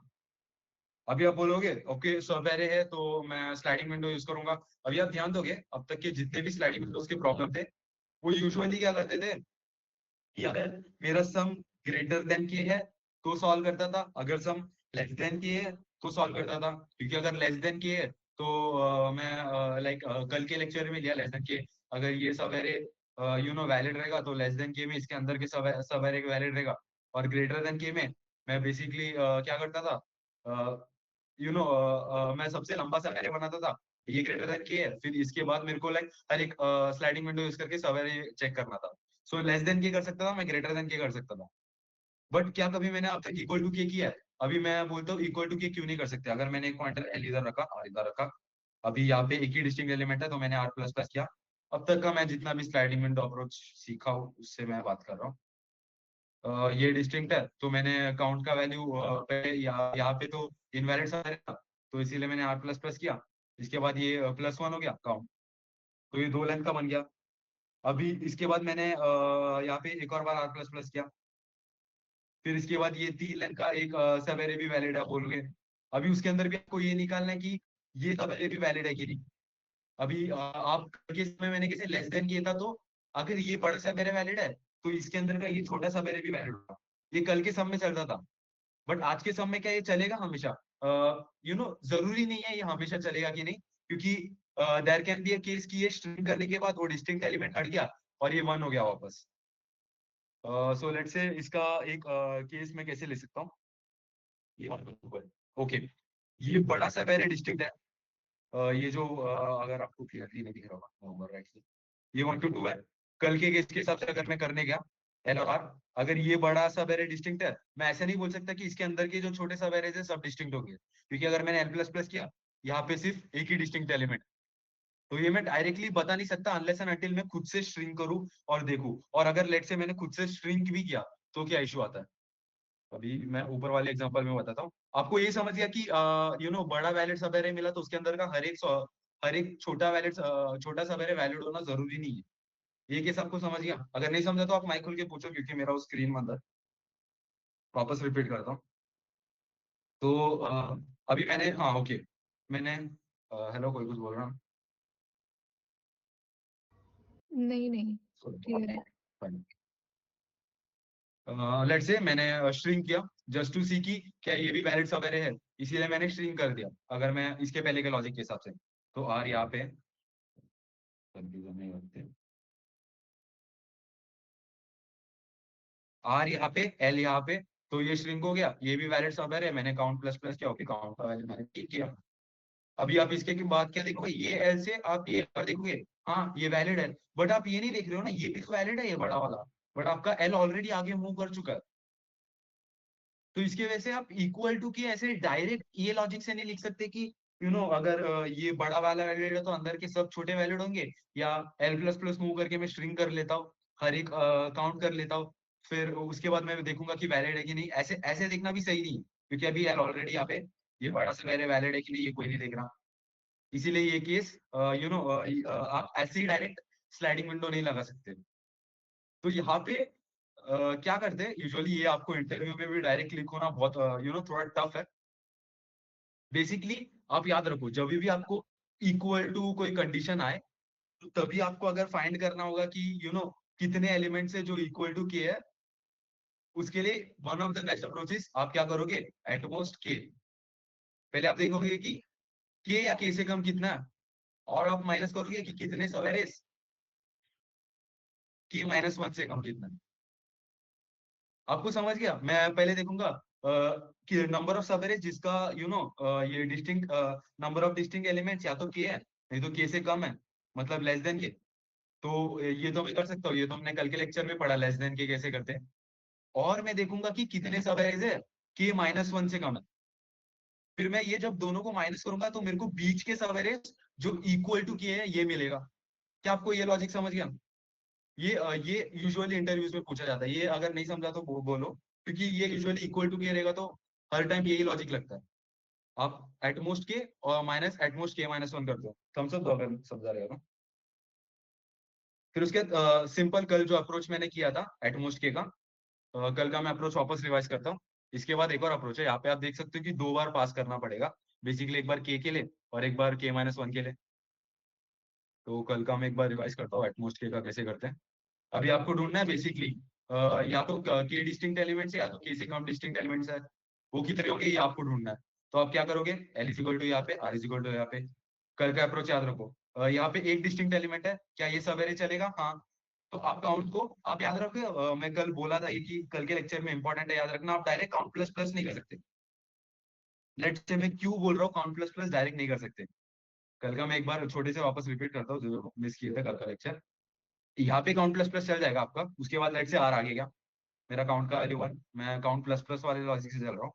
अभी आप बोलोगे ओके सब एरे है तो मैं स्लाइडिंग विंडो यूज करूंगा, अभी आप ध्यान दोगे अब तक के जितने भी स्लाइडिंग विंडोज के प्रॉब्लम थे, वो यूजुअली क्या करते थे कि अगर मेरा सम ग्रेटर देन के है तो सॉल्व करता था, अगर सम लेस देन के है तो सॉल्व करता था, क्योंकि अगर लेस देन के है तो मैं लाइक कल के लेक्चर में लिया लेस देन के, अगर ये सब एरे वैलिड रहेगा तो लेस देन के में इसके अंदर के सब एरे वैलिड रहेगा, और ग्रेटर देन के में मैं बेसिकली क्या करता था, मैं सबसे लंबा सा एरे बनाता था, ये ग्रेटर देन के है, फिर इसके बाद मेरे को लाइक हर एक स्लाइडिंग विंडो यूज करके सब एरे चेक करना था। सो लेस देन के कर सकता था मैं, ग्रेटर देन के कर सकता था, बट क्या कभी मैंने अब तक इक्वल टू के किया है? अभी मैं बोलता हूँ इक्वल टू के क्यों नहीं कर सकते, अगर मैंने एक पॉइंटर एल इधर रखा और इधर रखा, अभी यहाँ पे एक ही डिस्टिंक्ट एलिमेंट है तो मैंने आर प्लस प्लस किया, अब तक का मैं जितना भी स्लाइडिंग विंडो अप्रोच सीखा हूँ उससे मैं बात कर रहा हूँ। ये डिस्टिंक्ट है तो मैंने काउंट का वैल्यू यहाँ पे तो इनवैलिड सा था, तो इसीलिए मैंने आर प्लस प्लस किया, इसके बाद ये +1 हो गया काउंट, तो ये 2 लेंथ का बन गया। अभी इसके बाद मैंने यहाँ पे एक और बार आर प्लस प्लस किया, फिर इसके बाद ये 3 लाइन का एक सब एरे भी वैलिड है बोल के। अभी उसके अंदर भी आपको ये निकालना है कि ये सब एरे भी वैलिड है कि नहीं। अभी आप के समय मैंने किसी लेस देन किया था, तो अगर ये बड़ा सब एरे वैलिड है तो इसके अंदर का ये छोटा सब एरे भी वैलिड होगा। ये कल के समय में चलता था, बट आज के समय में क्या ये चलेगा हमेशा? जरूरी नहीं है ये हमेशा चलेगा कि नहीं, क्योंकि there can be a case कि ये स्ट्रिंग करने के बाद वो डिस्टिंक्ट एलिमेंट हट गया और ये 1 हो गया वापस। सो लेट्स से इसका एक केस मैं कैसे ले सकता हूँ, ये ओके, ये बड़ा सा पहले डिस्टिंक्ट है। ये जो अगर आपको क्लियरली नहीं दिख रहा होगा नंबर राइट से, ये 1 to 2 है। कल के केस के हिसाब से अगर मैं करने गया एल और आर, अगर ये बड़ा सब एरे डिस्टिंक्ट है, मैं ऐसे नहीं बोल सकता कि इसके अंदर के जो छोटे सब एरेज है सब डिस्टिंक्ट हो गए, क्योंकि अगर मैंने एल प्लस प्लस किया, यहाँ पे सिर्फ एक ही डिस्टिंक्ट एलिमेंट, तो ये मैं डायरेक्टली बता नहीं सकता अनलेस एंड अनटिल मैं खुद से स्ट्रिंग करूँ और देखूं। और अगर लेट से मैंने खुद से स्ट्रिंग भी किया तो क्या इशू आता है, अभी मैं ऊपर वाले एग्जांपल में बताता हूँ आपको। ये समझ गया कि बड़ा वैलिड सब एरे मिला तो उसके अंदर का हर एक छोटा वैलिड छोटा सब एरे वैलिड होना जरूरी नहीं है। ये केस आपको समझ गया? अगर नहीं समझा तो आप माइक खोल के पूछो, क्योंकि मेरा वो स्क्रीन बंद है। वापस रिपीट करता हूँ। तो अभी मैंने, हाँ ओके, मैंने हेलो, कोई कुछ बोल रहा है? नहीं नहीं क्लियर है। लेट्स से मैंने स्ट्रिंग किया जस्ट टू सी की क्या ये भी वैलिड सब एरे है, इसीलिए मैंने स्ट्रिंग कर दिया। अगर मैं इसके पहले के लॉजिक के हिसाब से, तो आर यहाँ पे कंफ्यूजन नहीं होते, आर यहाँ पे एल यहाँ पे, तो ये श्रिंक हो गया, ये भी वैलिड सब एरे है। मैंने काउंट प्लस प्लस किया, ओके काउंट का वैल्यू मैंने ठीक किया। अभी आप इसके के बाद क्या देखोगे, ये एल से आप ये पर देखोगे, हाँ ये वैलिड है, बट आप ये नहीं देख रहे हो ना ये भी वैलिड है ये बड़ा वाला, बट आपका एल ऑलरेडी आगे मूव कर चुका है। तो इसकी वजह से आप इक्वल टू की ऐसे डायरेक्ट ये लॉजिक से नहीं लिख सकते कि अगर ये बड़ा वाला वैलिड है तो अंदर के सब छोटे वैलिड होंगे, या एल प्लस प्लस मूव करके मैं स्ट्रिंग कर लेता हूँ, हर एक काउंट कर लेता हूँ, फिर उसके बाद मैं देखूंगा कि वैलिड है कि नहीं। ऐसे ऐसे देखना भी सही नहीं है, क्योंकि अभी एल ऑलरेडी यहाँ पे ये बड़ा सा मेरे वैलिड है कि नहीं ये कोई नहीं देख रहा। इसीलिए ये केस आप ऐसे ही डायरेक्ट स्लाइडिंग विंडो नहीं लगा सकते। तो यहाँ पे क्या करते हैं यूजुअली, ये आपको इंटरव्यू में भी डायरेक्ट क्लिक होना बहुत थोड़ा टफ है। बेसिकली आप याद रखो, जब भी आपको इक्वल टू कोई कंडीशन आए, तो तभी आपको अगर फाइंड करना होगा कि कितने एलिमेंट से जो इक्वल टू के है, उसके लिए one of the best approaches आप क्या करोगे, एटमोस्ट के। पहले आप देखोगे कि के या के से कम कितना है, और आप माइनस करोगे कि कितने सवेरेस के माइनस 1 से कम कितना है। आपको समझ गया? मैं पहले देखूंगा कि नंबर ऑफ सबएरे जिसका ये distinct number of distinct elements या तो के है, नहीं तो के से कम है, मतलब लेस देन के। तो ये तो मैं कर सकता हूँ, ये तो हमने कल के लेक्चर में पढ़ा लेस देन के कैसे करते हैं। और मैं देखूंगा कि कितने सबएरेज है के माइनस 1 से कम है। फिर मैं ये जब दोनों को माइनस करूंगा तो मेरे को बीच के सबएरेज जो इक्वल टू के है ये मिलेगा। क्या आपको ये लॉजिक समझ गया? ये यूजुअली इंटरव्यूज में पूछा जाता है, ये अगर नहीं समझा तो बोलो, क्योंकि ये यूजुअली इक्वल टू के रहेगा तो हर टाइम यही लॉजिक लगता है। आप एटमोस्ट के और माइनस एटमोस्ट के माइनस 1 करते हो, थम्स अप दो अगर समझा रहेगा। फिर उसके सिंपल कल जो अप्रोच मैंने किया था एटमोस्ट के का, कल का मैं अप्रोच वापस रिवाइज करता हूँ। इसके बाद एक और अप्रोच है, यहाँ पे आप देख सकते हो कि 2 बार पास करना पड़ेगा बेसिकली, एक बार के लिए और एक बार के माइनस 1 के लिए। तो कल का मैं एक बार रिवाइज करता हूँ एटमोस्ट के का कैसे करते हैं। अभी आपको ढूंढना है बेसिकली या तो के डिस्टिंक्ट एलिमेंट्स है या तो के से कम डिस्टिंक्ट एलिमेंट्स है, वो कितने होंगे ये आपको ढूंढना है। तो आप क्या करोगे, एल इज इक्वल टू यहाँ पे, आर इज इक्वल टू यहाँ पे। कल का अप्रोच याद रखो, यहाँ पे एक डिस्टिंक्ट एलिमेंट है, क्या ये सब एरे चलेगा? हाँ। तो आप काउंट को आप याद रखो, मैं कल बोला था ये कि कल के लेक्चर में इंपॉर्टेंट है याद रखना, आप डायरेक्ट काउंट प्लस प्लस नहीं कर सकते। लेट्स से मैं क्यों बोल रहा हूँ काउंट प्लस प्लस डायरेक्ट नहीं कर सकते। कल का मैं एक बार छोटे से वापस रिपीट करता हूँ जो मिस किए थे कल का लेक्चर। यहाँ पे काउंट प्लस प्लस चल जाएगा आपका, उसके बाद लेट से आर आगे गया, मेरा काउंट का वैल्यू 1, मैं काउंट प्लस प्लस वाले लॉजिक से चल रहा हूँ।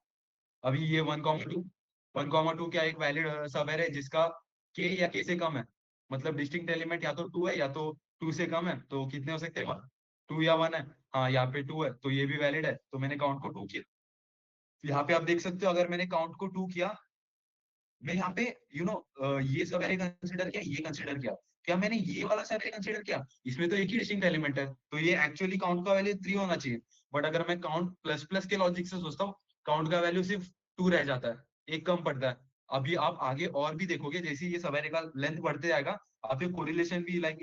अभी ये 1,2 क्या एक वैलिड सब है जिसका के या के से कम है, मतलब डिस्टिंक्ट एलिमेंट या तो 2 है या तो 2 से कम है, तो कितने हो सकते हैं 2 या 1 है। हाँ यहाँ पे 2 है तो ये भी वैलिड है, तो मैंने काउंट को 2 किया। यहाँ पे आप देख सकते हो अगर मैंने काउंट को 2 किया, मैं यहाँ पे ये सब एरे कंसिडर किया, ये कंसिडर किया, क्या मैंने ये वाला सबएरे कंसीडर किया? इसमें तो एक ही डिस्टिंक्ट एलिमेंट है, तो ये एक्चुअली काउंट का वैल्यू 3 होना चाहिए। बट अगर मैं काउंट प्लस प्लस के लॉजिक से सोचता हूँ, काउंट का वैल्यू सिर्फ 2 रह जाता है, एक कम पड़ता है। अभी आप आगे और भी देखोगे, जैसे ये सबएरे का लेंथ बढ़ते जाएगा, आपके कोरिलेशन भी लाइक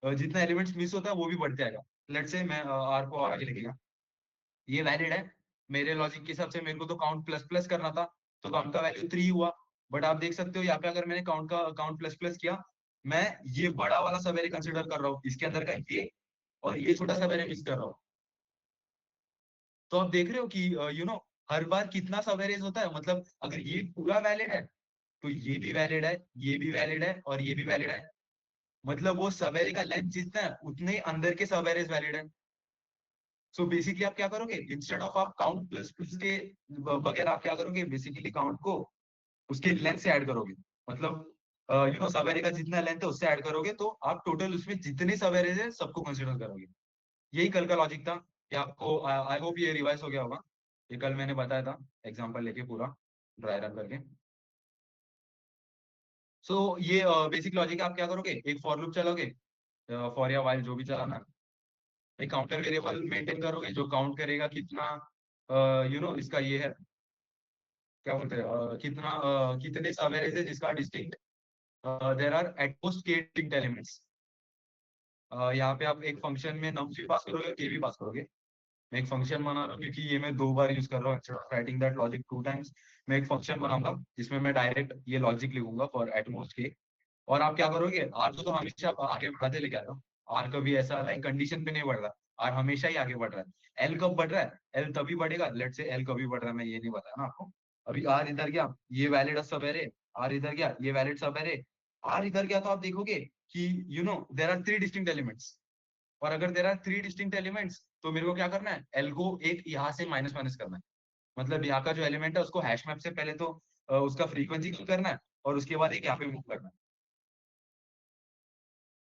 जितना एलिमेंट्स मिस होता है वो भी बढ़ते जाएगा। लेट्स से मैं आर को आगे लिखेगा, ये वैलिड है मेरे लॉजिक के हिसाब से, मेरे को तो काउंट प्लस प्लस करना था, तो काउंट का वैल्यू 3 हुआ। बट आप देख सकते हो यहाँ पे अगर मैंने काउंट प्लस प्लस किया, मैं ये बड़ा वाला सबएरे कंसिडर कर रहा हूँ, इसके अंदर का ये और ये छोटा सबएरे मिस कर रहा हूँ। तो आप देख रहे हो कि हर बार कितना सबएरेज होता है। मतलब अगर ये पूरा वैलिड है तो ये भी वैलिड है, ये भी वैलिड है और ये भी वैलिड है। मतलब वो सबएरे का लेंथ जितना है उतने अंदर के सबएरेज वैलिड है। सो बेसिकली आप क्या करोगे, इंस्टेड ऑफ आप काउंट प्लस प्लस के बगैर आप क्या करोगे, बेसिकली काउंट को उसके लेंथ से ऐड करोगे। मतलब सबएरे का जितना लेंथ है उससे ऐड करोगे, तो आप टोटल उसमें जितने सबएरेज है सबको कंसिडर करोगे। यही कल का लॉजिक था। ये आपको आई होप ये रिवाइज हो गया होगा। ये कल मैंने बताया था एग्जांपल लेके पूरा ड्राई रन करके। सो ये बेसिक लॉजिक है। आप क्या करोगे, एक फॉर लूप चलोगे, फॉर या व्हाइल जो भी चलाना है, एक काउंटर वेरिएबल मेंटेन करोगे जो काउंट करेगा कितना इसका ये है, क्या बोलते हैं, कितने सबएरेज है जिसका distinct there are at most k distinct elements. यहाँ पे आप एक फंक्शन में नम्स भी पास करोगे, k भी पास करोगे। मैं एक फंक्शन बना रहा हूँ क्योंकि ये मैं 2 बार यूज कर रहा हूँ, instead of writing that logic 2 times. मैं एक फंक्शन बनाऊंगा जिसमें मैं डायरेक्ट ये लॉजिक लिखूंगा फॉर एट मोस्ट के। और आप क्या करोगे, आर को तो हमेशा आप आगे बढ़ाते लेके आ रहे हो। आर कभी ऐसा लाइक कंडीशन पे नहीं बढ़ रहा, आर हमेशा ही आगे बढ़ रहा है। एल कब बढ़ रहा है, एल तभी बढ़ेगा, लेट से एल कभी बढ़ रहा है मैं ये नहीं बताया ना आपको। अभी आर इधर गया, ये वैलिड सब एरे, आर इधर गया, ये वैलिड सब एरे, आर इधर गया, तो आप देखोगे कि देयर आर 3 डिस्टिंक्ट एलिमेंट्स। और अगर देयर आर 3 डिस्टिंक्ट एलिमेंट्स, तो मेरे को क्या करना है, एल को एक यहाँ से माइनस माइनस करना है। मतलब यहाँ का जो एलिमेंट है उसको हैश मैप से पहले तो उसका फ्रीक्वेंसी कम करना है, और उसके बाद एक यहाँ पे मूव करना है।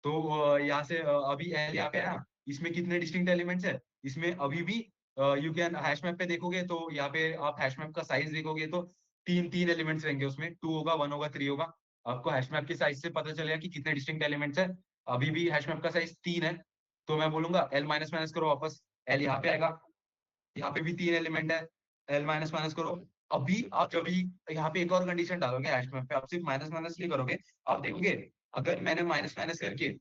तो यहाँ से अभी एल यहाँ पे है ना, इसमें कितने डिस्टिंक्ट एलिमेंट्स है, इसमें अभी भी यू कैन हैश मैप पे देखोगे तो यहाँ पे आप हैश मैप का साइज देखोगे तो तीन तीन एलिमेंट्स रहेंगे उसमें, 2 होगा, 1 होगा, 3 होगा। आपको हैश मैप के साइज से पता चलेगा कि कितने डिस्टिंक्ट एलिमेंट्स है। अभी भी हैश मैप का साइज 3 है, तो मैं बोलूंगा एल माइनस माइनस करो वापस, एल यहाँ पे आएगा, यहाँ पे भी 3 एलिमेंट है, एल माइनस माइनस करो। अभी आप जब भी यहाँ पे एक और कंडीशन डालोगे हैश मैप पे, आप सिर्फ माइनस माइनस नहीं करोगे, आप देखोगे अगर मैंने माइनस माइनस करके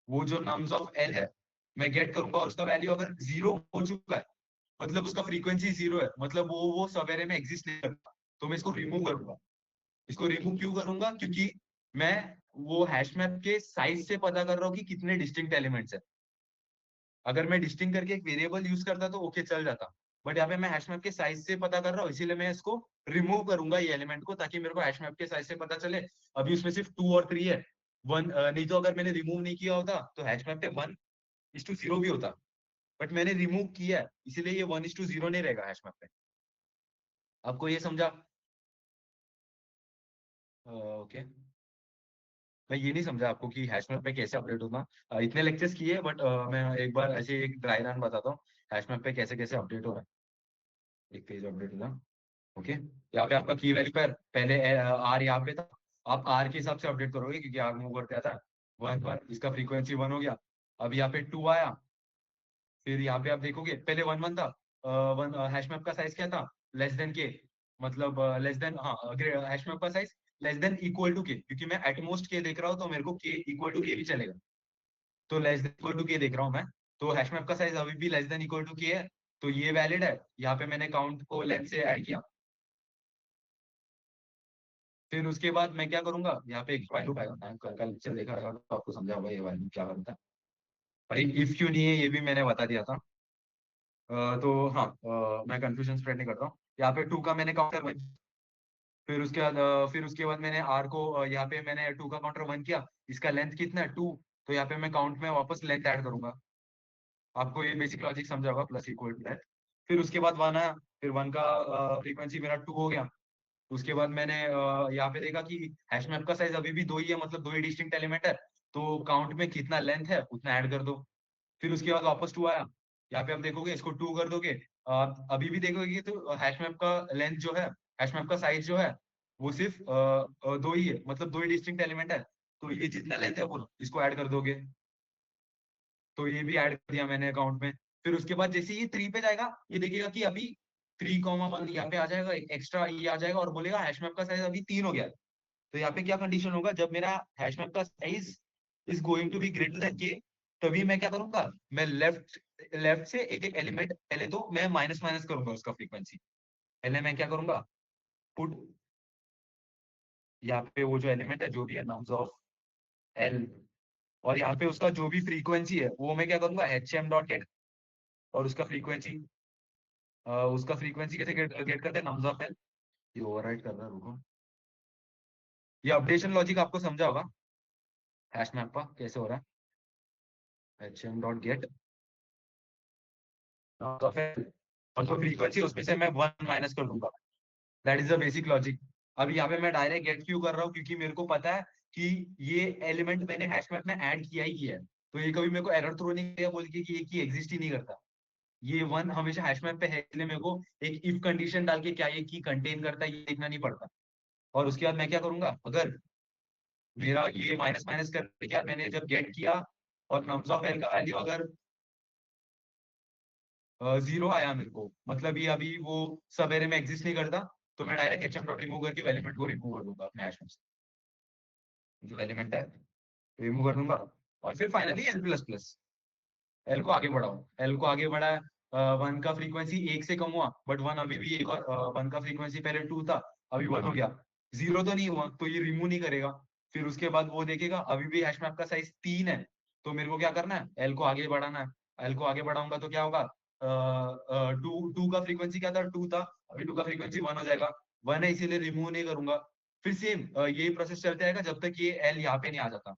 वो जो नम्स ऑफ एल है मैं गेट करूंगा, और उसका वैल्यू अगर 0 हो चुका है, मतलब उसका फ्रीक्वेंसी 0 है, मतलब वो सबएरे में एग्जिस्ट नहीं करता, तो मैं इसको रिमूव करूंगा। इसको रिमूव क्यों करूंगा, क्योंकि मैं वो हैश मैप के साइज से पता कर रहा हूँ कि कितने डिस्टिंक्ट एलिमेंट्स है। अगर मैं डिस्टिंक्ट करके एक वेरिएबल यूज करता तो ओके चल जाता, बट यहाँ पे मैं हैश मैप के साइज से पता कर रहा हूँ, इसीलिए मैं इसको रिमूव करूंगा ये एलिमेंट को, ताकि मेरे को हैश मैप के साइज से पता चले। अभी उसमें सिर्फ 2 और 3 है, 1 नहीं, तो अगर मैंने रिमूव नहीं किया होता तो हैश मैप पे 1:0 भी होता, बट मैंने रिमूव किया है इसीलिए ये 1:0 नहीं रहेगा हैश मैप पे। आपको ये समझा? ओके। मैं ये नहीं समझा आपको कि हैश मैप पे कैसे अपडेट होगा। इतने लेक्चर्स किए, बट मैं एक बार ऐसे एक ड्राई रन बताता हूँ हैश मैप पे कैसे कैसे अपडेट हो रहा है। एक पेज अपडेट होगा। ओके, यहाँ पे आपका की वैल्यू पर पहले आर यहाँ पे था, आप आर के हिसाब से अपडेट करोगे क्योंकि आर मूव करता था। 1 इसका फ्रीक्वेंसी 1 हो गया। अब यहाँ पे 2 आया, फिर यहाँ पे आप देखोगे पहले 1 1 था, वन हैश मैप का साइज क्या था, लेस देन के, मतलब लेस देन, हाँ, हैश मैप का size less than equal to k, क्योंकि मैं एटमोस्ट के देख रहा हूँ तो मेरे को के इक्वल टू के भी चलेगा, तो लेस देन इक्वल टू के देख रहा हूँ मैं, तो हैश मैप का साइज अभी भी less than equal to K है, तो ये वैलिड है। यहाँ पे मैंने काउंट को लेंथ से ऐड किया। फिर उसके बाद मैं क्या करूंगा, यहाँ पे एक वैल्यू पाएगा, कल का लेक्चर देखा होगा तो आपको समझा होगा ये वैल्यू क्या करता है। भाई इफ क्यों नहीं है ये भी मैंने बता दिया था। तो हाँ, मैं कंफ्यूजन स्प्रेड नहीं करता हूँ। यहाँ पे 2 का मैंने काउंटर 1, फिर उसके बाद मैंने आर को यहाँ पे मैंने 2 का काउंटर 1 किया, इसका लेंथ कितना है 2, तो यहाँ पे मैं काउंट में वापस लेंथ ऐड करूंगा। आपको ये बेसिक लॉजिक समझा होगा, प्लस इक्वल टू लेंथ। फिर उसके बाद 1 आया, फिर 1 का फ्रीक्वेंसी मेरा 2 हो गया। उसके बाद मैंने यहाँ पे देखा कि हैश मैप का साइज अभी भी 2 ही है, मतलब 2 ही डिस्टिंक्ट एलिमेंट है, तो काउंट में कितना लेंथ है उतना ऐड कर दो। फिर उसके बाद वापस 2 आया, यहाँ पे आप देखोगे इसको 2 कर दोगे, अभी भी देखोगे तो हैश मैप का लेंथ जो है, हैश मैप का साइज जो है वो सिर्फ 2 ही है, मतलब 2 ही डिस्टिंक्ट एलिमेंट है। तो ये जितना लेंथ है वो इसको ऐड कर दोगे, तो ये भी ऐड कर दिया मैंने अकाउंट में। फिर उसके बाद जैसे ये 3 पे जाएगा, ये देखिएगा कि अभी 3,1 यहाँ पे आ जाएगा, एक्स्ट्रा ये आ जाएगा और बोलेगा हैश मैप का साइज अभी 3 हो गया है। तो यहाँ पे क्या कंडीशन होगा, जब मेरा हैश मैप का size is going to be greater than k, तभी मैं क्या करूंगा, मैं लेफ्ट लेफ्ट से एक एक एलिमेंट, पहले तो मैं माइनस माइनस करूंगा उसका फ्रीक्वेंसी। पहले मैं क्या करूंगा, पुट यहाँ पे वो जो एलिमेंट है जो भी है नाम्स ऑफ एल, और यहाँ पे उसका जो भी फ्रीक्वेंसी है वो मैं क्या करूंगा, एच एम डॉट गेट, और उसका फ्रीक्वेंसी कैसे गेट करते हैं, नम्स ऑफ एल। ये ओवरराइट कर रहा है, रुको। ये अपडेशन लॉजिक आपको समझा होगा हैश मैप का कैसे हो रहा है, h m dot get of l, और जो फ्रीक्वेंसी उसमें से मैं 1 माइनस कर दूंगा। That is the basic logic. अब यहाँ पे मैं डायरेक्ट गेट क्यों कर रहा हूँ, क्योंकि मेरे को पता है कि ये एलिमेंट मैंने हैश मैप में ऐड किया ही किया है, तो ये कभी मेरे को एरर थ्रो नहीं करेगा बोल के कि ये की एग्जिस्ट ही नहीं करता। ये 1 हमेशा हैश मैप पे है, इसलिए मेरे को एक इफ कंडीशन डाल के क्या ये की कंटेन करता है ये देखना नहीं पड़ता। और उसके बाद मैं क्या करूंगा, अगर मेरा ये माइनस माइनस करके क्या मैंने जब गेट किया और नम्स ऑफ एल का वैल्यू अगर 0 आया मेरे को, मतलब ये अभी वो सब एरे में एग्जिस्ट नहीं करता, तो मैं डायरेक्ट एचएम डॉट रिमूव करके एलिमेंट को रिमूव कर दूंगा अपने हैश मैप से, जो एलिमेंट है रिमूव कर दूंगा। और फिर finally L plus plus, L को आगे बढ़ाओ, एल को आगे बढ़ाया, 1 का फ्रीक्वेंसी 1 से कम हुआ, बट 1 अभी भी एक, और 1 का फ्रीक्वेंसी पहले 2 था, अभी 1 हो गया, 0 तो नहीं हुआ, तो ये रिमूव नहीं करेगा। फिर उसके बाद वो देखेगा अभी भी हैश मैप का साइज 3 है, तो मेरे को क्या करना है, एल को आगे बढ़ाना है। एल को आगे बढ़ाऊंगा तो क्या होगा, टू का फ्रीक्वेंसी क्या था, 2 था, अभी 2 का फ्रीक्वेंसी 1 हो जाएगा, 1 है इसीलिए रिमूव नहीं करूंगा। फिर सेम यही प्रोसेस चलते आएगा जब तक ये एल यहाँ पे नहीं आ जाता,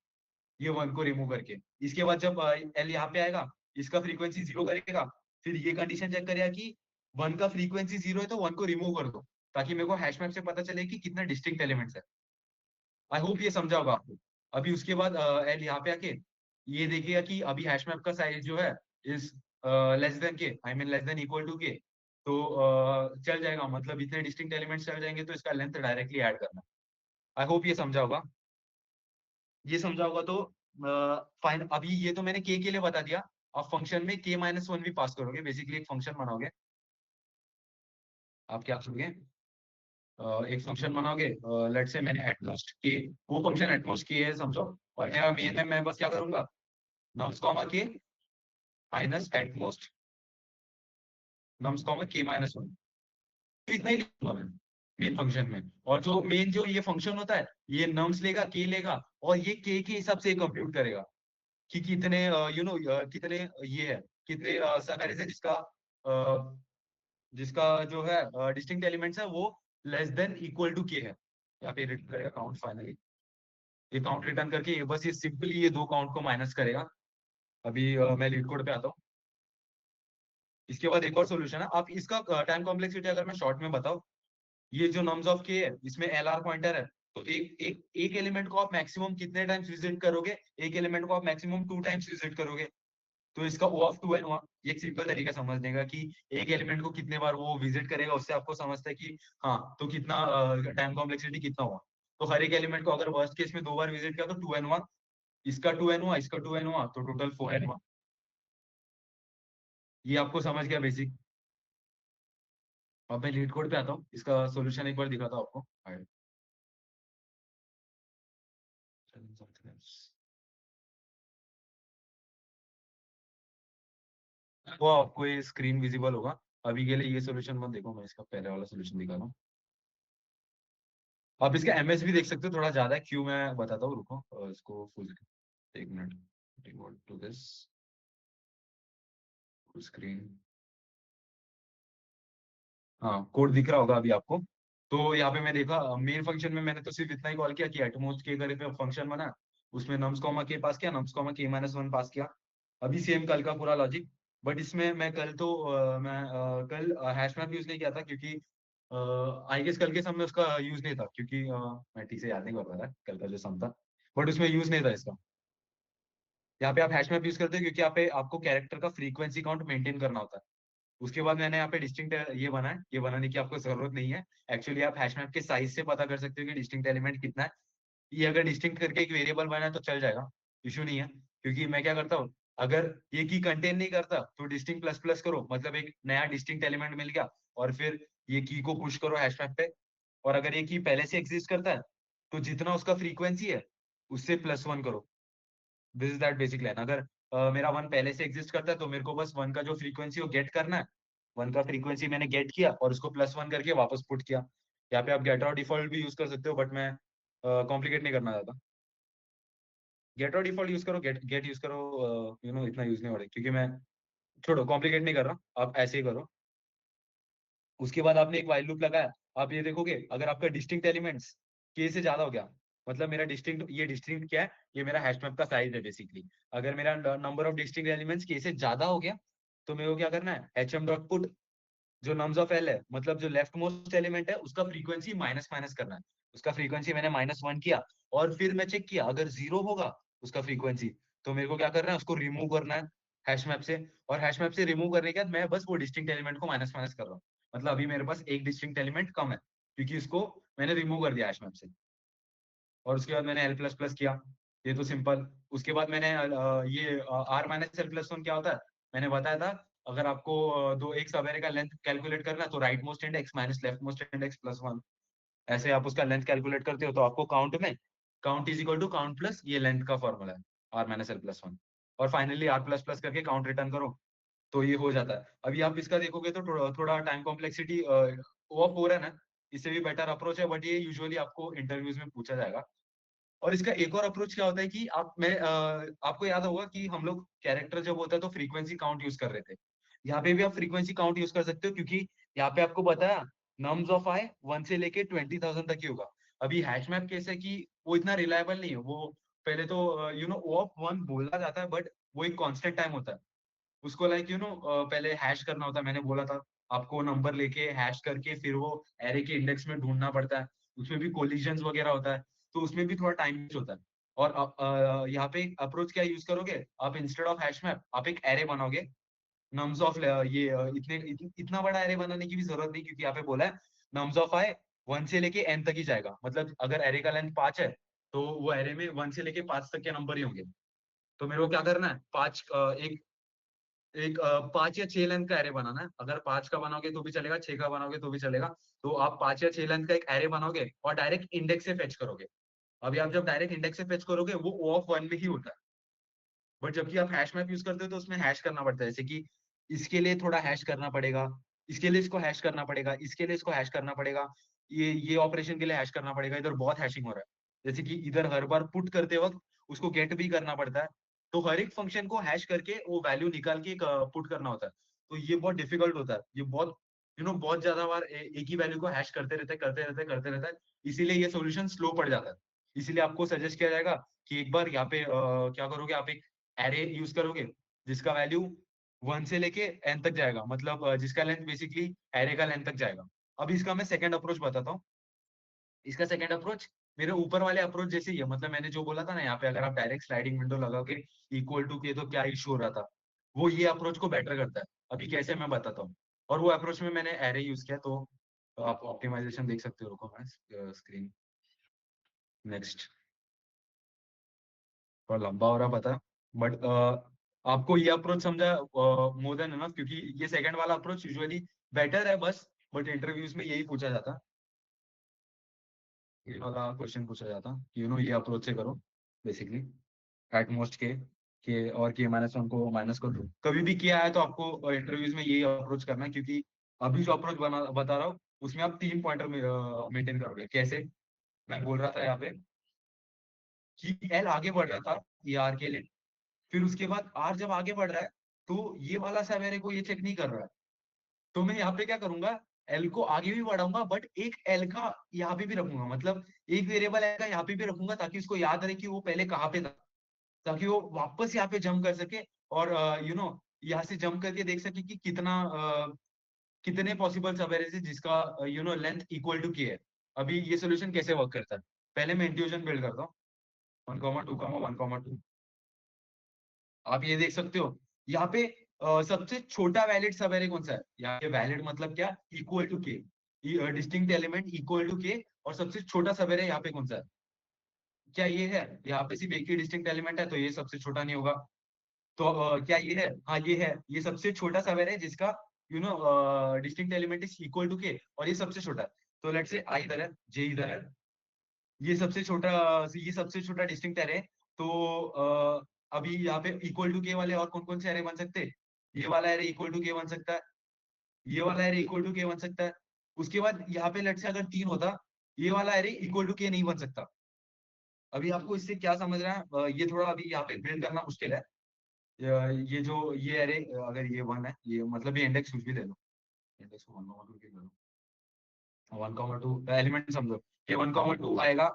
ये 1 को रिमूव करके। इसके बाद जब एल यहाँ पे आएगा, इसका फ्रीक्वेंसी 0 करेगा, फिर ये कंडीशन चेक करेगा कि 1 का फ्रीक्वेंसी 0 है तो 1 को रिमूव कर दो, ताकि मेरे को हैश मैप से पता चले कि कितना डिस्टिंक्ट एलिमेंट्स है। आई होप ये समझा होगा आपको। अभी उसके बाद एल यहाँ पे आके ये देखिएगा कि अभी हैश मैप का साइज जो है is less than k, I mean less than equal to k, तो चल जाएगा, मतलब इतने डिस्टिंक्ट एलिमेंट्स चल जाएंगे तो इसका लेंथ डायरेक्टली ऐड करना। आई होप ये समझा होगा। ये समझा होगा तो फाइन, अभी ये तो मैंने के लिए बता दिया। अब फंक्शन में के माइनस 1 भी पास करोगे, बेसिकली एक फंक्शन बनाओगे। आप क्या करोगे, एक फंक्शन बनाओगे, लेट्स से मैंने एटमोस्ट के, वो फंक्शन एटमोस्ट के है समझो, और मेरा मेन है, मैं बस क्या करूंगा, नम्स कॉमा के माइनस एटमोस्ट नम्स कॉमा के माइनस 1, तो इतना ही लिखूंगा मैं मेन फंक्शन में। और जो मेन जो ये फंक्शन होता है, ये नम्स लेगा, के लेगा, और ये के हिसाब से कंप्यूट करेगा कि कितने कितने ये है, कितने सबएरेज है जिसका जिसका जो है डिस्टिंक्ट एलिमेंट्स है वो less than equal to K है। यहाँ पे रिटर्न करेगा काउंट, फाइनली ये काउंट रिटर्न करके बस ये सिंपली ये दो काउंट को माइनस करेगा। अभी मैं लीड कोड पे आता हूँ। इसके बाद एक और सोल्यूशन है, आप इसका टाइम कॉम्प्लेक्सिटी अगर मैं शॉर्ट में बताऊं, ये जो नम्स ऑफ के है इसमें एल आर पॉइंटर है, तो एक एलिमेंट को आप मैक्सिमम कितने टाइम्स विजिट करोगे, एक एलिमेंट को आप मैक्सिमम 2 टाइम्स विजिट करोगे, तो इसका ओ ऑफ 2 एन 1, ये एक सिंपल तरीका समझने का कि एक एलिमेंट को कितने बार वो विजिट करेगा, उससे आपको समझता है कि हाँ तो कितना टाइम कॉम्प्लेक्सिटी कितना हुआ। तो हर एक एलिमेंट को अगर वर्स्ट केस में 2 बार विजिट किया तो 2n1, इसका 2n हुआ, इसका 2n हुआ, तो टोटल 4n हुआ। ये आपको समझ गया बेसिक। अब मैं लीड कोड पे आता हूँ, इसका सोल्यूशन एक बार दिखाता हूँ आपको। वो आपको ये स्क्रीन विजिबल होगा। अभी के लिए ये सोल्यूशन मत देखो, मैं इसका पहले वाला सोल्यूशन दिखा रहा हूँ। आप इसका एमएस भी देख सकते हो, थोड़ा ज्यादा है, क्यों मैं बताता हूँ, रुको इसको फुल, एक minute to this full screen. हाँ कोड दिख रहा होगा अभी आपको। तो यहाँ पे मैं देखा मेन फंक्शन में मैंने तो सिर्फ इतना ही कॉल किया कि एटमोस्ट के करके फंक्शन बना, उसमें नम्स कॉमा के पास किया, नम्स कॉमा के माइनस 1 पास किया। अभी सेम कल का पूरा लॉजिक, बट इसमें मैं कल तो कल हैश मैप यूज नहीं किया था, क्योंकि आई गेस कल के समय उसका यूज नहीं था, क्योंकि मैं ठीक से याद नहीं कर रहा था कल का जो सम था, बट उसमें यूज नहीं था इसका। यहाँ पे आप हैश मैप यूज करते हो क्योंकि यहाँ पे आपको कैरेक्टर का फ्रीक्वेंसी काउंट मेंटेन करना होता है। उसके बाद मैंने यहाँ पे डिस्टिंक्ट ये बनाया, ये बनाने की आपको जरूरत नहीं है। एक्चुअली आप हैश मैप के साइज से पता कर सकते हो कि डिस्टिंक्ट एलिमेंट कितना है। ये अगर डिस्टिंक्ट करके एक वेरिएबल बना है तो चल जाएगा, इशू नहीं है। क्योंकि मैं क्या करता हूँ, अगर ये की कंटेन नहीं करता तो डिस्टिंक्ट प्लस प्लस करो, मतलब एक नया डिस्टिंक्ट एलिमेंट मिल गया, और फिर ये की को पुश करो हैश मैप पे। और अगर ये की पहले से एग्जिस्ट करता है तो जितना उसका फ्रीक्वेंसी है उससे +1 करो। This is that basic line. अगर मेरा 1 पहले से एग्जिस्ट करता है तो मेरे को बस 1 का जो फ्रीक्वेंसी वो गेट करना है। 1 का फ्रीक्वेंसी मैंने गेट किया और उसको +1 करके वापस पुट किया। यहाँ पे आप गेट और डिफॉल्ट भी यूज कर सकते हो, बट मैं कॉम्प्लिकेट नहीं करना चाहता। गेट और डिफॉल्ट यूज करो, गेट गेट यूज करो, इतना यूज नहीं हो रहा, क्योंकि मैं छोड़ो, कॉम्प्लिकेट नहीं कर रहा, आप ऐसे ही करो। उसके बाद आपने एक व्हाइल लूप लगाया, आप ये देखोगे अगर आपका डिस्टिंक्ट एलिमेंट्स के से ज्यादा हो गया, मतलब मेरा डिस्टिंक्ट, ये डिस्टिंक्ट क्या है, ये मेरा हैश मैप का साइज है बेसिकली। अगर मेरा नंबर ऑफ डिस्टिंक्ट एलिमेंट्स के से ज्यादा हो गया तो मेरे को क्या करना है, hm.put जो नम्स ऑफ एल है, मतलब जो लेफ्ट मोस्ट एलिमेंट है उसका फ्रीक्वेंसी माइनस माइनस करना है। उसका फ्रीक्वेंसी मैंने -1 किया और फिर मैं चेक किया, अगर 0 होगा उसका फ्रीक्वेंसी तो मेरे को क्या करना है, उसको रिमूव करना है हैश मैप से। और हैश मैप से रिमूव करने के बाद मैं बस वो डिस्टिंक्ट एलिमेंट को माइनस माइनस कर रहा हूँ। मतलब अभी मेरे पास एक डिस्टिंक्ट एलिमेंट कम है क्योंकि इसको मैंने रिमूव कर दिया हैश मैप से। और उसके बाद मैंने एल प्लस प्लस किया, ये तो सिंपल। उसके बाद मैंने ये r minus l plus one क्या होता है, मैंने बताया था। अगर आपको दो एक सबएरे का लेंथ कैलकुलेट करना है तो right most index minus left most index +1, ऐसे आप उसका लेंथ कैलकुलेट करते हो तो आपको काउंट में count is equal to count plus ये लेंथ का फॉर्मूला है, r minus l plus one. और फाइनली आर प्लस प्लस करके काउंट रिटर्न करो तो ये हो जाता है। अभी आप इसका देखोगे तो थोड़ा टाइम कॉम्प्लेक्सिटी ऑफ हो रहा है ना, इससे भी बेटर अप्रोच है, बट ये यूजुअली आपको इंटरव्यूज में पूछा जाएगा। और इसका एक और अप्रोच क्या होता है कि आपको याद होगा कि हम लोग कैरेक्टर जब होता है तो फ्रीक्वेंसी काउंट यूज कर रहे थे। यहाँ पे भी आप फ्रीक्वेंसी काउंट यूज कर सकते हो, क्योंकि यहाँ पे आपको बताया नम्स ऑफ आई 1 से लेके 20,000 तक ही होगा। अभी हैश मैप कैसे है कि वो इतना रिलायबल नहीं है, वो पहले तो ओ ऑफ 1 बोला जाता है, बट वो एक कांस्टेंट टाइम होता है। उसको लाइक पहले हैश करना होता है, मैंने बोला था आपको नंबर लेके हैश करके फिर वो एरे के इंडेक्स में ढूंढना पड़ता है। उसमें भी कोलिजन्स वगैरह होता है, तो उसमें भी थोड़ा टाइम होता है। और यहाँ पे अप्रोच क्या यूज करोगे आप, इंस्टेड ऑफ हैश मैप आप एक एरे बनाओगे नम्स ऑफ इतना बड़ा एरे बनाने की भी जरूरत नहीं, क्योंकि यहाँ पे बोला है नम्स ऑफ आई 1 से लेके n तक ही जाएगा। मतलब अगर एरे का लेंथ 5 है तो वो एरे में 1 से लेके 5 तक के नंबर ही होंगे। तो मेरे को क्या करना है, एक एक 5 या 6 लेंथ का एरे बनाना है। अगर 5 का बनाओगे तो भी चलेगा, 6 का बनाओगे तो भी चलेगा। तो आप 5 या 6 लेंथ का एक एरे बनाओगे और डायरेक्ट इंडेक्स से फेच करोगे। अभी आप जब डायरेक्ट इंडेक्स से फेच करोगे वो O ऑफ 1 में ही होता है। बट जबकि आप हैश मैप यूज करते हो तो उसमें हैश करना पड़ता है, जैसे कि इसके लिए थोड़ा हैश करना पड़ेगा, इसके लिए इसको हैश करना पड़ेगा, इसके लिए इसको हैश करना पड़ेगा, ये ऑपरेशन के लिए हैश करना पड़ेगा। इधर बहुत हैशिंग हो रहा है, जैसे कि इधर हर बार पुट करते वक्त उसको गेट भी करना पड़ता है। तो हर एक फंक्शन को हैश करके वो वैल्यू निकाल के पुट करना होता है। तो ये बहुत डिफिकल्ट होता है, ये बहुत बहुत ज्यादा बार एक ही वैल्यू को हैश करते रहता है। इसीलिए ये सोल्यूशन स्लो पड़ जाता है। इसीलिए आपको सजेस्ट किया जाएगा कि एक बार यहाँ पे क्या करोगे, आप एक एरे यूज करोगे जिसका वैल्यू 1 से लेके n तक जाएगा, मतलब जिसका लेंथ बेसिकली एरे का लेंथ तक जाएगा। अब इसका मैं सेकंड अप्रोच बताता हूँ। इसका सेकंड अप्रोच मेरे ऊपर वाले अप्रोच जैसे ही है, मतलब मैंने जो बोला था ना, यहाँ पे अगर आप डायरेक्ट स्लाइडिंग विंडो लगाओगे इक्वल टू के तो क्या इशू हो रहा था, वो ये अप्रोच को बेटर करता है। अभी कैसे मैं बताता हूँ। और वो अप्रोच में मैंने एरे यूज किया, तो आप ऑप्टिमाइजेशन देख सकते हो। रुको मैं स्क्रीन नेक्स्ट, थोड़ा लंबा हो रहा पता, बट आपको ये अप्रोच समझा मोर देन एनफ, क्योंकि ये सेकंड वाला अप्रोच यूजुअली बेटर है बस, बट इंटरव्यूज में यही पूछा जाता, ये वाला क्वेश्चन पूछा जाता कि ये अप्रोच से करो बेसिकली एट मोस्ट के और के -1 को माइनस कर दो। कभी भी किया है तो आपको इंटरव्यूज में यही अप्रोच करना है, क्योंकि अभी जो अप्रोच बता रहा हूँ उसमें आप 3 पॉइंटर मेंटेन करोगे। कैसे, मैं बोल रहा था यहाँ पे कि एल आगे बढ़ रहा था ये आर के लिए, फिर उसके बाद आर जब आगे बढ़ रहा है तो ये वाला सा मेरे को ये चेक नहीं कर रहा है, तो मैं यहाँ पे क्या करूंगा, एल को आगे भी बढ़ाऊंगा बट एक एल का यहाँ पे भी रखूंगा, मतलब एक वेरिएबल एल का यहाँ पे भी रखूंगा ताकि उसको याद रहे कि वो पहले कहाँ पे था, ताकि वो वापस यहाँ पे जंप कर सके और यहाँ से जंप करके देख सके कि कितने पॉसिबल सबएरेज है जिसका लेंथ इक्वल टू के है। अभी ये सोल्यूशन कैसे वर्क करता है, पहले मैं इंट्यूजन बिल्ड करता हूँ 1,2,1,2। आप ये देख सकते हो यहाँ पे सबसे छोटा वैलिड सब एरे कौन सा है, यहाँ पे वैलिड मतलब क्या, इक्वल टू के, डिस्टिंक्ट एलिमेंट इक्वल टू के, और सबसे छोटा सब एरे यहाँ पे कौन सा है, क्या ये है? यहाँ पे सिर्फ एक ही डिस्टिंक्ट एलिमेंट है तो ये सबसे छोटा नहीं होगा। तो क्या ये है? हाँ ये है, ये सबसे छोटा सबेर है जिसका distinct element is equal to के, और ये सबसे छोटा है। तो लेट्स से आई इधर है, जे इधर है, ये सबसे छोटा डिस्टिंक्ट एरे। तो अभी यहाँ पे इक्वल टू के वाले और कौन कौन से एरे बन सकते हैं? ये वाला एरे इक्वल टू के बन सकता है, ये वाला एरे इक्वल टू के बन सकता है। उसके बाद यहाँ पे लेट्स से अगर 3 होता, ये वाला एरे इक्वल टू के नहीं बन सकता। अभी आपको इससे क्या समझ रहा है? ये थोड़ा अभी यहाँ पे बिल्ड करना मुश्किल है। ये जो ये एरे, अगर ये 1 है, ये मतलब ये इंडेक्स कुछ भी दे दो, इंडेक्स को 1,2 के दे दो, 1,2 एलिमेंट समझो, ये 1,2 आएगा,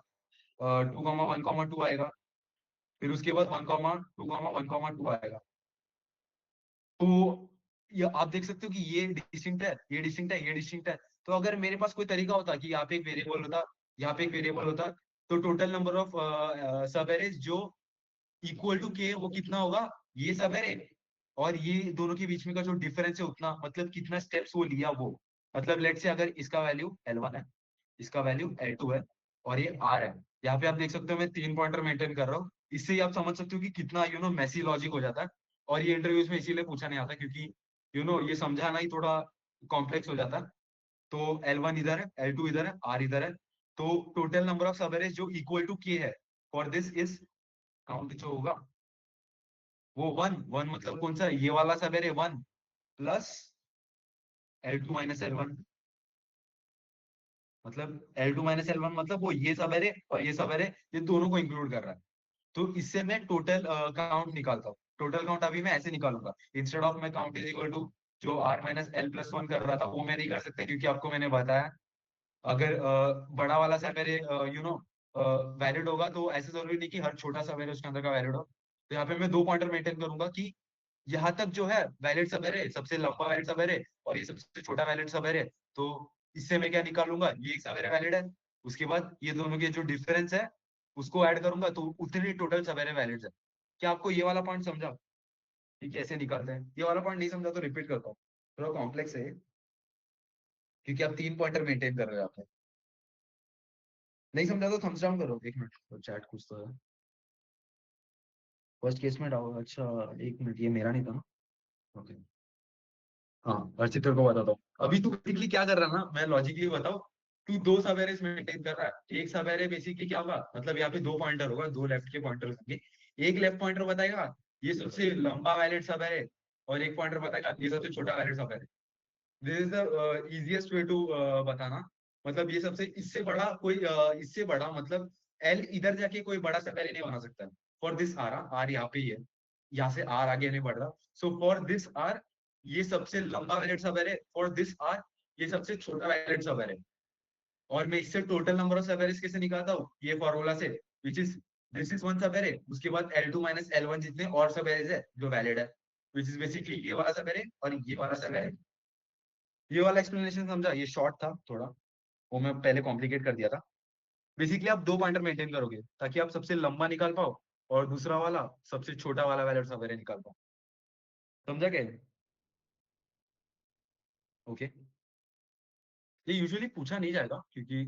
2,1,2 आएगा, फिर उसके बाद 1,2,1,2 आएगा। तो ये आप देख सकते हो कि ये डिस्टिंक्ट है, ये डिस्टिंक्ट है, ये डिस्टिंक्ट है। तो अगर मेरे पास कोई तरीका होता कि यहाँ पे एक वेरिएबल होता, यहाँ पे एक वेरिएबल होता, तो टोटल नंबर ऑफ सब एरेज जो इक्वल टू के वो कितना होगा? ये सब एरे और ये दोनों के बीच में का जो डिफरेंस है उतना, मतलब कितना स्टेप्स वो लिया वो। मतलब लेट से अगर इसका वैल्यू L1 है, इसका वैल्यू L2 है, और ये R है। यहाँ पे आप देख सकते हो मैं 3 पॉइंटर मेंटेन कर रहा हूँ। इससे ही आप समझ सकते हो कि कितना मैसी लॉजिक हो जाता है। और ये इंटरव्यूज में इसीलिए पूछा नहीं आता, क्योंकि ये समझाना ही थोड़ा कॉम्प्लेक्स हो जाता है। तो L1 इधर है, L2 इधर है, R इधर है। तो टोटल नंबर ऑफ सब एरेज जो इक्वल टू के है फॉर दिस इज, काउंट जो होगा वो 1 मतलब कौन सा? ये वाला सब array 1 plus L2 minus L1, मतलब L2 माइनस L1 मतलब वो ये सब एरे और ये सब एरे, ये दोनों को इंक्लूड कर रहा है। तो इससे मैं टोटल काउंट निकालता हूँ। टोटल काउंट अभी मैं ऐसे निकालूंगा, इंस्टेड ऑफ मैं काउंट इज इक्वल टू जो R माइनस L प्लस 1 कर रहा था वो मैं नहीं कर सकता, क्योंकि आपको मैंने बताया अगर बड़ा वाला सा मेरे वैलिड होगा तो ऐसे जरूरी नहीं कि हर छोटा सा मेरे उसके अंदर का वैलिड हो। तो यहाँ पे मैं 2 पॉइंटर मेंटेन करूंगा कि यहाँ तक जो है वैलिड सब है, सबसे लंबा वैलिड सब है और ये सबसे छोटा वैलिड सब है। तो इससे मैं क्या निकालूंगा? ये एक सब वैलिड है, उसके बाद ये दोनों के जो डिफरेंस है उसको ऐड करूंगा तो उतनी टोटल सब वैलिड है। क्या आपको ये वाला पॉइंट समझा कि कैसे निकालते हैं? ये वाला पॉइंट नहीं समझा तो रिपीट करता हूँ, थोड़ा कॉम्प्लेक्स है क्योंकि आप 3 पॉइंटर मेंटेन कर रहे हो यहाँ पे। नहीं समझा तो थम्स डाउन करो, 1 मिनट, तो चैट कुछ तो है। फर्स्ट केस में डाउन, अच्छा 1 मिनट, ये मेरा नहीं था ना। ओके, हाँ अर्चित्र को बताता हूँ। अभी तू बेसिकली क्या कर रहा है ना, मैं लॉजिकली बताऊँ, तू 2 सब एरेस मेंटेन कर रहा है। एक सब एरे बेसिकली क्या होगा, मतलब यहाँ पे 2 पॉइंटर होगा, 2 लेफ्ट के पॉइंटर होंगे। एक लेफ्ट पॉइंटर बताएगा ये सबसे लंबा वैलिड सब एरे, और एक पॉइंटर बताएगा ये सबसे छोटा valid subarray. This is the easiest way to बताना। मतलब ये सबसे इससे बड़ा कोई इससे बड़ा मतलब एल इधर जाके कोई बड़ा सा एरे नहीं बना सकता है। फॉर दिस आर, आर यहाँ पे ही है, यहाँ से आर आगे नहीं बढ़ रहा। सो फॉर दिस आर ये सबसे लंबा वैलिड सब एरे, फॉर दिस आर ये सबसे छोटा वैलिड सब एरे। और मैं इससे टोटल नंबर ऑफ सब एरेस कैसे निकालता हूँ? ये फॉर्मूला से, विच इज दिस इज 1 सब एरे, उसके बाद L2 माइनस L1 जितने और सब एरेस है जो वैलिड है, विच इज बेसिकली ये वाला सब एरे और ये वाला सब एरे। ये वाला एक्सप्लेनेशन समझा? ये शॉर्ट था थोड़ा, वो मैं पहले कॉम्प्लिकेट कर दिया था। बेसिकली आप 2 पॉइंटर मेंटेन करोगे ताकि आप सबसे लंबा निकाल पाओ और दूसरा वाला सबसे छोटा वाला वैलिड सब एरे निकाल पाओ। समझा क्या? ओके, ये यूजुअली पूछा नहीं जाएगा क्योंकि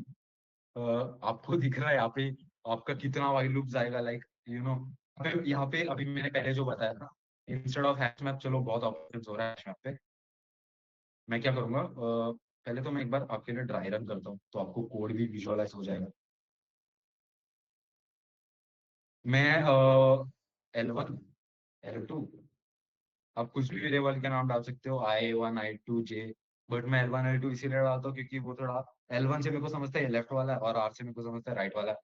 आपको दिख रहा है यहाँ पे आपका कितना वाइल लूप जाएगा, लाइक यहाँ पे अभी मैंने पहले जो बताया था, इंस्टेड ऑफ हैश मैप, चलो बहुत ऑप्शंस हो रहा है हैश मैप पे। मैं क्या करूंगा, पहले तो मैं एक बार आपके लिए ड्राई रन करता हूँ तो आपको कोड भी विजुअलाइज हो जाएगा। मैं L1 L2, आप कुछ भी वेरिएबल का नाम डाल सकते हो, I1 I2 J, बट मैं L1 L2 इसीलिए डालता हूँ क्योंकि वो थोड़ा L1 से मेरे को समझता है लेफ्ट वाला है और R से मेरे को समझता है राइट वाला है।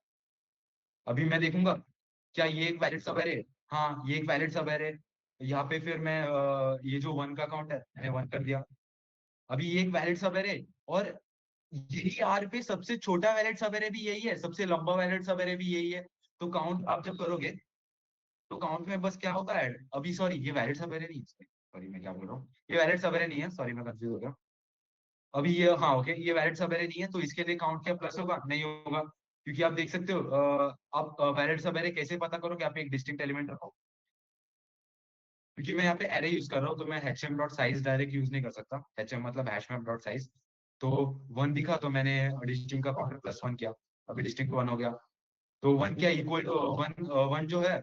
अभी मैं देखूंगा क्या ये एक वैलिड सब एरे है? हाँ ये एक वैलिड सब एरे है। यहाँ पे फिर मैं ये जो 1 का काउंट है मैंने 1 कर दिया। अभी ये एक वैलिड सब एरे और यही आर पे सबसे छोटा वैलिड सब एरे भी यही है, सबसे लंबा वैलिड सब एरे भी यही है। तो काउंट आप जब करोगे तो काउंट में बस क्या होता है, अभी सॉरी ये वैलिड सब एरे नहीं है, सॉरी मैं क्या बोल रहा हूँ, ये वैलिड सब एरे नहीं है, सॉरी मैं कंफ्यूज हो गया। अभी ये, हाँ ओके, ये वैलिड सब एरे नहीं है तो इसके लिए काउंट क्या प्लस होगा? नहीं होगा, क्योंकि आप देख सकते हो आप वैलिड सब एरे कैसे पता करोगे? आप एक डिस्टिंक्ट एलिमेंट रखो, क्योंकि मैं यहाँ पे एरे यूज कर रहा हूँ तो मैं hm.size डायरेक्ट यूज नहीं कर सकता। hm मतलब hashmap.size। तो 1 दिखा तो मैंने डिस्टिंक्ट का काउंटर +1 किया, अभी डिस्टिंक्ट 1 हो गया। तो 1 क्या इक्वल टू 1 जो है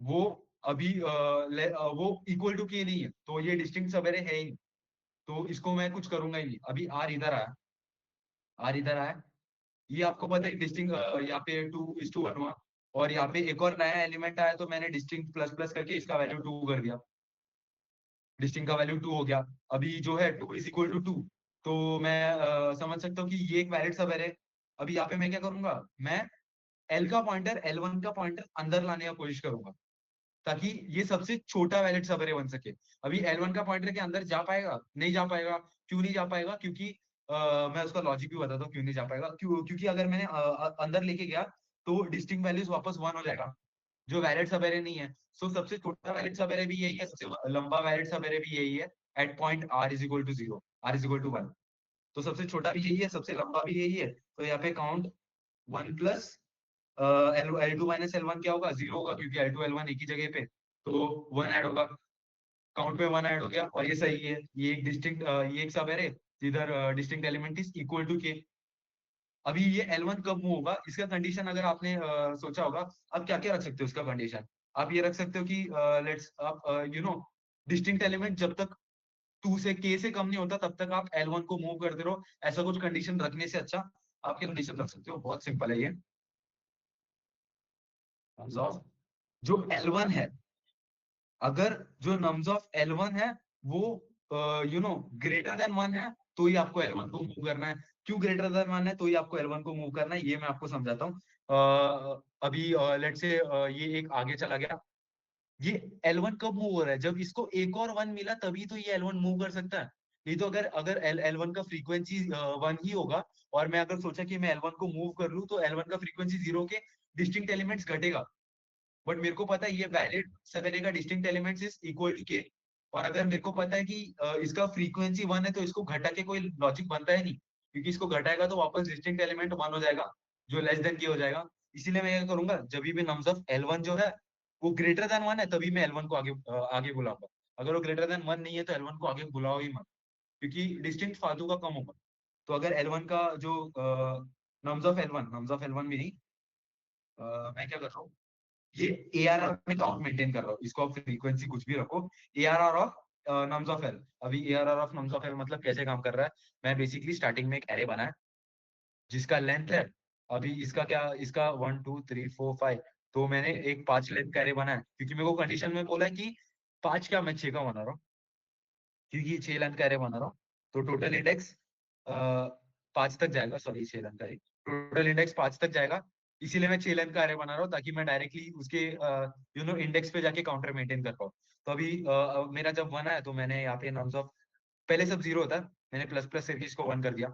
वो अभी वो इक्वल टू के नहीं है, तो ये डिस्टिंक्ट सवेरे है ही नहीं, तो इसको मैं कुछ करूंगा ही नहीं। अभी आर इधर आया, आर इधर आया, ये आपको पता है डिस्टिंक्ट यहाँ पे 2:1 हुआ, और यहाँ पे एक और नया एलिमेंट आया तो मैंने डिस्टिंक्ट प्लस प्लस करके इसका वैल्यू 2 कर दिया, डिस्टिंक्ट का वैल्यू 2 हो गया। अभी जो है 2 इज इक्वल टू 2, तो मैं समझ सकता हूँ कि ये एक वैलिड सब है। अभी यहाँ पे मैं क्या करूंगा, मैं एल का पॉइंटर L1 का पॉइंटर अंदर लाने का कोशिश करूंगा, ताकि ये सबसे छोटा वैलिड सब बन सके। अभी L1 का पॉइंटर के अंदर जा पाएगा, नहीं जा पाएगा। क्यों नहीं जा पाएगा, क्योंकि मैं उसका लॉजिक भी बताता हूँ क्यों नहीं जा पाएगा। क्योंकि अगर मैंने अंदर लेके गया तो डिस्टिंक्ट वैल्यूज वापस 1 हो जाएगा, जो वैलिड सब नहीं है। सो सबसे छोटा वैलिड सब भी यही है, सबसे लंबा वैलिड सब भी यही है, at point r is equal to 0, r is equal to 1। तो सबसे छोटा भी यही है, सबसे लंबा भी यही है। तो यहाँ पे count 1 plus L2 minus L1 क्या होगा, 0 होगा, क्योंकि L2 L1 एक ही जगह पे, तो 1 ऐड होगा, काउंट पे 1 ऐड हो गया, और ये सही है। ये एक डिस्टिंक्ट, ये एक सब है जिधर distinct element is equal to K. अभी ये L1 कब मूव होगा, इसका कंडीशन अगर आपने सोचा होगा, आप क्या क्या रख सकते हो इसका कंडीशन। आप ये रख सकते हो कि लेट्स आप डिस्टिंक्ट एलिमेंट जब तक 2 से k से कम नहीं होता तब तक आप L1 को मूव करते रहो, ऐसा कुछ कंडीशन रखने से अच्छा आप क्या कंडीशन रख सकते हो, बहुत सिंपल है ये। जो L1 है, अगर जो नम्स ऑफ L1 है वो ग्रेटर देन 1 है, तो ही आपको L1 को मूव करना है। क्यों ग्रेटर देन 1 है तो ही आपको L1 को मूव करना है, ये मैं आपको समझाता हूँ। अभी लेट से ये एक आगे चला गया, ये L1 कब मूव हो रहा है, जब इसको एक और 1 मिला तभी तो ये L1 मूव कर सकता है। नहीं तो अगर अगर L1 का फ्रीक्वेंसी 1 ही होगा, और मैं अगर सोचा कि मैं L1 को मूव कर लूं, तो L1 का फ्रीक्वेंसी 0 के डिस्टिंक्ट एलिमेंट्स घटेगा। बट मेरे को पता है ये वैलिड सवेरे का distinct elements is equal to के, और अगर मेरे को पता है कि इसका फ्रीक्वेंसी 1 है, तो इसको घटा के कोई लॉजिक बनता है नहीं, क्योंकि इसको घटाएगा तो वापस डिस्टिंक्ट एलिमेंट 1 हो जाएगा, जो लेस देन के हो जाएगा। इसीलिए मैं क्या करूंगा, जब भी नम्स ऑफ L1 जो है वो ग्रेटर देन 1 है, तभी मैं L1 को आगे बुलाऊंगा। अगर वो ग्रेटर देन 1 नहीं है तो L1 को आगे बुलाओ ही मत, क्योंकि डिस्टिंक्ट फालतू का कम होगा। तो अगर L1 का जो नम्स ऑफ L1 में नहीं, मैं क्या कर रहा हूँ, ये ARR में काउंट मेंटेन कर रहा हूँ, इसको आप फ्रीक्वेंसी कुछ भी रखो, ARR of nums of L. अभी ARR of nums of L मतलब कैसे काम कर रहा है, मैं बेसिकली स्टार्टिंग में एक एरे बनाया जिसका लेंथ है, अभी इसका क्या, इसका 1 2 3 4 5, तो मैंने एक 5 लेंथ का एरे बनाया, क्योंकि मेरे को कंडीशन में बोला है कि 5 क्या, मैं 6 का बना रहा हूँ, क्योंकि 6 लेंथ का एरे बना रहा हूँ। तो टोटल इंडेक्स 5 तक जाएगा, सॉरी 6 लेंथ का, टोटल इंडेक्स 5 तक जाएगा। इसीलिए मैं 6 लेंथ का एरे बना रहा हूँ, ताकि मैं डायरेक्टली उसके इंडेक्स पे जाके काउंटर मेंटेन कर पाऊँ। तो अभी मेरा जब 1 आया तो मैंने यहाँ पे नम्स ऑफ, पहले सब 0 होता है, मैंने प्लस प्लस करके इसको 1 कर दिया।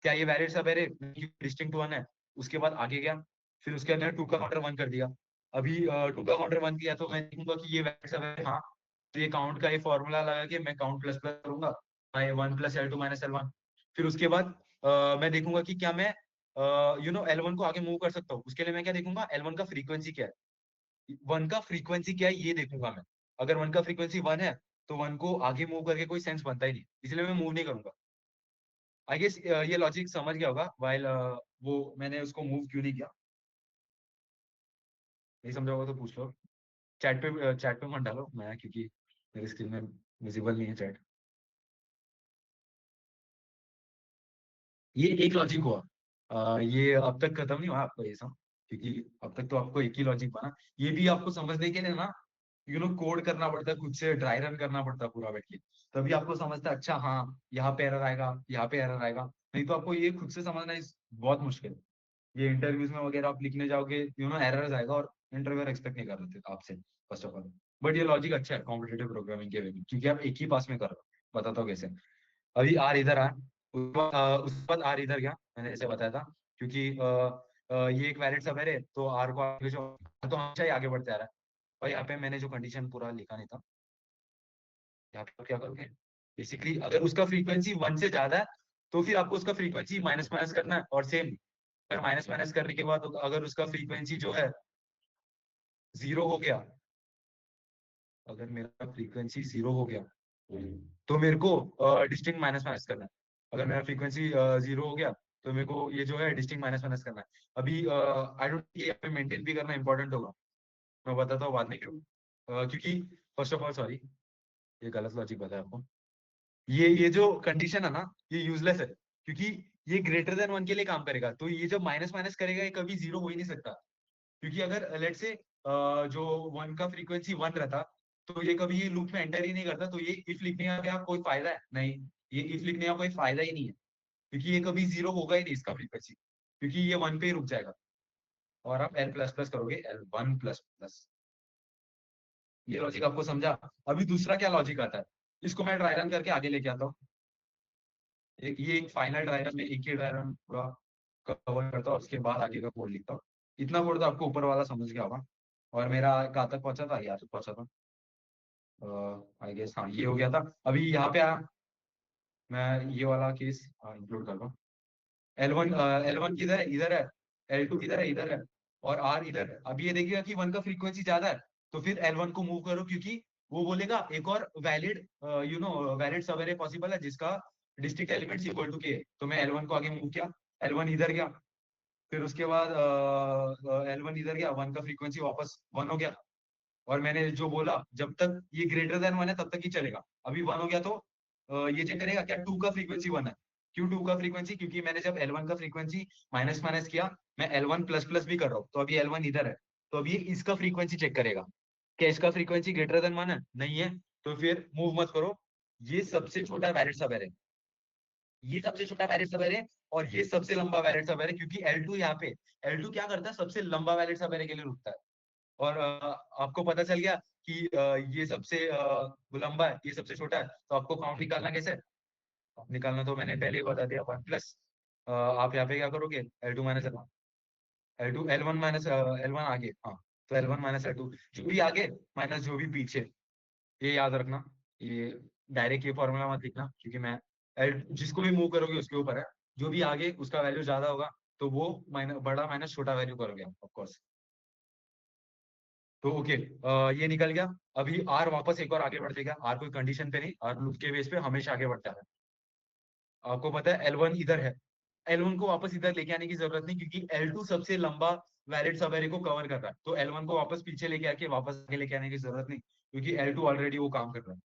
क्या ये वैलिड सब एरे डिस्टिंक्ट 1 है, उसके बाद आगे गया, फिर उसके अंदर 2 का काउंटर 1 कर दिया। अभी 2 का काउंटर 1 किया तो मैं देखूंगा कि ये वैलिड सब है, हाँ। तो ये काउंट का ये फॉर्मूला लगा के मैं काउंट प्लस प्लस करूंगा, 1 प्लस L2 माइनस L1। फिर उसके बाद मैं देखूंगा कि क्या मैं L1 को आगे मूव कर सकता हूँ। उसके लिए मैं क्या देखूंगा, L1 का फ्रीक्वेंसी क्या है, 1 का फ्रीक्वेंसी क्या है ये देखूंगा मैं। अगर 1 का फ्रीक्वेंसी 1 है तो 1 को आगे मूव करके कोई सेंस बनता ही नहीं, इसलिए मैं मूव नहीं करूंगा। आई गेस ये लॉजिक समझ गया होगा, वाइल वो मैंने उसको मूव क्यों नहीं किया। नहीं समझा होगा तो पूछ लो, चैट पे मत डालो मैं, क्योंकि मेरी स्क्रीन में विजिबल नहीं है चैट। ये एक लॉजिक हुआ, ये अब तक खत्म नहीं हुआ आपको ये सब, क्योंकि अब तक तो आपको एक ही लॉजिक बना। ये भी आपको समझने के लिए ना कोड करना पड़ता है, खुद से ड्राई रन करना पड़ता है पूरा बैठ के, तभी आपको समझता है अच्छा हाँ यहाँ पे एरर आएगा, यहाँ पे एरर आएगा। नहीं तो आपको ये खुद से समझना बहुत मुश्किल है। ये इंटरव्यूज में वगैरह आप लिखने जाओगे एरर्स आएगा, और इंटरव्यूअर एक्सपेक्ट नहीं कर रहे थे आपसे, फर्स्ट ऑफ ऑल। बट ये लॉजिक अच्छा है कॉम्पिटेटिव प्रोग्रामिंग के वे में, क्योंकि आप एक ही पास में कर रहे हो। बताता हूँ कैसे। अभी आर इधर आया, उसके बाद आर इधर गया, मैंने जैसे बताया था, क्योंकि ये एक वैलिड सब है, तो आर को आगे जो तो हमेशा ही आगे बढ़ते आ रहा है। और यहाँ पे मैंने जो कंडीशन पूरा लिखा नहीं था, यहाँ पे क्या करोगे, बेसिकली अगर उसका फ्रीक्वेंसी 1 से ज्यादा है तो फिर आपको उसका फ्रीक्वेंसी माइनस माइनस करना है, और सेम अगर माइनस माइनस करने के बाद अगर उसका फ्रीक्वेंसी जो है 0 हो गया, अगर मेरा फ्रीक्वेंसी 0 हो गया तो मेरे को डिस्टिंक्ट माइनस माइनस करना है। अगर मेरा फ्रीक्वेंसी 0 हो गया तो मेरे को ये जो है डिस्टिंक्ट माइनस माइनस करना है। अभी आई डोंट ये यहाँ पे मेंटेन भी करना इंपॉर्टेंट होगा, मैं बताता हूँ बाद में क्यों। क्योंकि फर्स्ट ऑफ ऑल सॉरी, ये गलत लॉजिक बताया आपको। ये जो कंडीशन है ना, ये यूजलेस है, क्योंकि ये ग्रेटर देन 1 के लिए काम करेगा। तो ये जब माइनस माइनस करेगा ये कभी 0 हो ही नहीं सकता, क्योंकि अगर लेट से जो 1 का फ्रीक्वेंसी 1 रहता तो ये कभी ये लूप में एंटर ही नहीं करता। तो ये इफ लिखने का क्या कोई फायदा है? नहीं, ये इफ लिखने का कोई फायदा ही नहीं है, क्योंकि ये कभी 0 होगा ही नहीं इसका फ्रीक्वेंसी, क्योंकि ये 1 पे ही रुक जाएगा। और आप एल प्लस प्लस करोगे, L1 प्लस प्लस। ये लॉजिक आपको समझा? अभी दूसरा क्या लॉजिक आता है, इसको मैं ड्राई रन करके आगे लेके आता हूँ। ये एक फाइनल ड्राई रन में एक ही ड्राई रन पूरा कवर करता हूँ, उसके बाद आगे का कोड लिखता हूँ। इतना कोड तो आपको ऊपर वाला समझ गया होगा। और मेरा कहाँ तक पहुंचा था? यहाँ तक पहुंचा था आई गेस। हाँ, ये हो गया था। अभी यहाँ पे आया, मैं ये वाला केस इंक्लूड कर रहा हूँ। L1 किधर है? इधर है। L2 किधर है? इधर है। और R इधर है। अब ये देखिएगा कि 1 का फ्रीक्वेंसी ज्यादा है, तो फिर L1 को मूव करो, क्योंकि वो बोलेगा एक और valid valid subarray possible है जिसका district elements equal to k। तो मैं L1 को आगे मूव किया, L1 इधर गया, फिर उसके बाद L1 इधर गया, 1 का फ्रीक्वेंसी वापस 1 हो गया। और मैंने जो बोला जब तक ये ग्रेटर देन 1 है तब तक ही चलेगा। अभी 1 हो गया तो ये चेक करेगा क्या 2 का फ्रीक्वेंसी 1 है। क्यों 2 का फ्रीक्वेंसी? क्योंकि मैंने जब L1 का फ्रीक्वेंसी माइनस माइनस किया, मैं L1 प्लस प्लस भी कर रहा हूँ, तो अभी L1 इधर है, तो अब ये इसका फ्रीक्वेंसी चेक करेगा। क्या इसका फ्रीक्वेंसी ग्रेटर देन 1 है? नहीं है, तो फिर मूव मत करो। ये सबसे छोटा वैलिड सब एरे, ये सबसे छोटा वैलिड सब एरे, और ये सबसे लंबा वैलिड सब एरे, क्योंकि L2 यहाँ पे L2 क्या करता है? सबसे लंबा वैलिड सब एरे के लिए रुकता है। और आपको पता चल गया कि ये सबसे लंबा है, ये सबसे छोटा है, तो आपको काउंट निकालना कैसे? निकालना तो मैंने पहले ही बता दिया, 1 प्लस आप यहाँ पे क्या करोगे? L2 minus L1, L2 L1 minus L1 आगे, हाँ, तो L1 माइनस L2, जो भी आगे माइनस जो भी पीछे। ये याद रखना, ये डायरेक्ट ये फॉर्मूला मत लिखना, क्योंकि मैं जिसको भी मूव करोगे उसके ऊपर है। जो भी आगे उसका वैल्यू ज्यादा होगा तो वो बड़ा माइनस छोटा वैल्यू करोगे ऑफ कोर्स। तो ओके, ये निकल गया। अभी आर वापस एक और आगे बढ़ जाएगा। आर कोई कंडीशन पे नहीं, आर लूप के बेस पे हमेशा आगे बढ़ता है। आपको पता है L1 इधर है, L1 को वापस इधर लेके आने की जरूरत नहीं, क्योंकि L2 सबसे लंबा वैलिड सब एरे को कवर कर रहा है। तो L1 को वापस पीछे लेके आके वापस आगे लेके आने की जरूरत नहीं, क्योंकि L2 ऑलरेडी वो काम कर रहा है।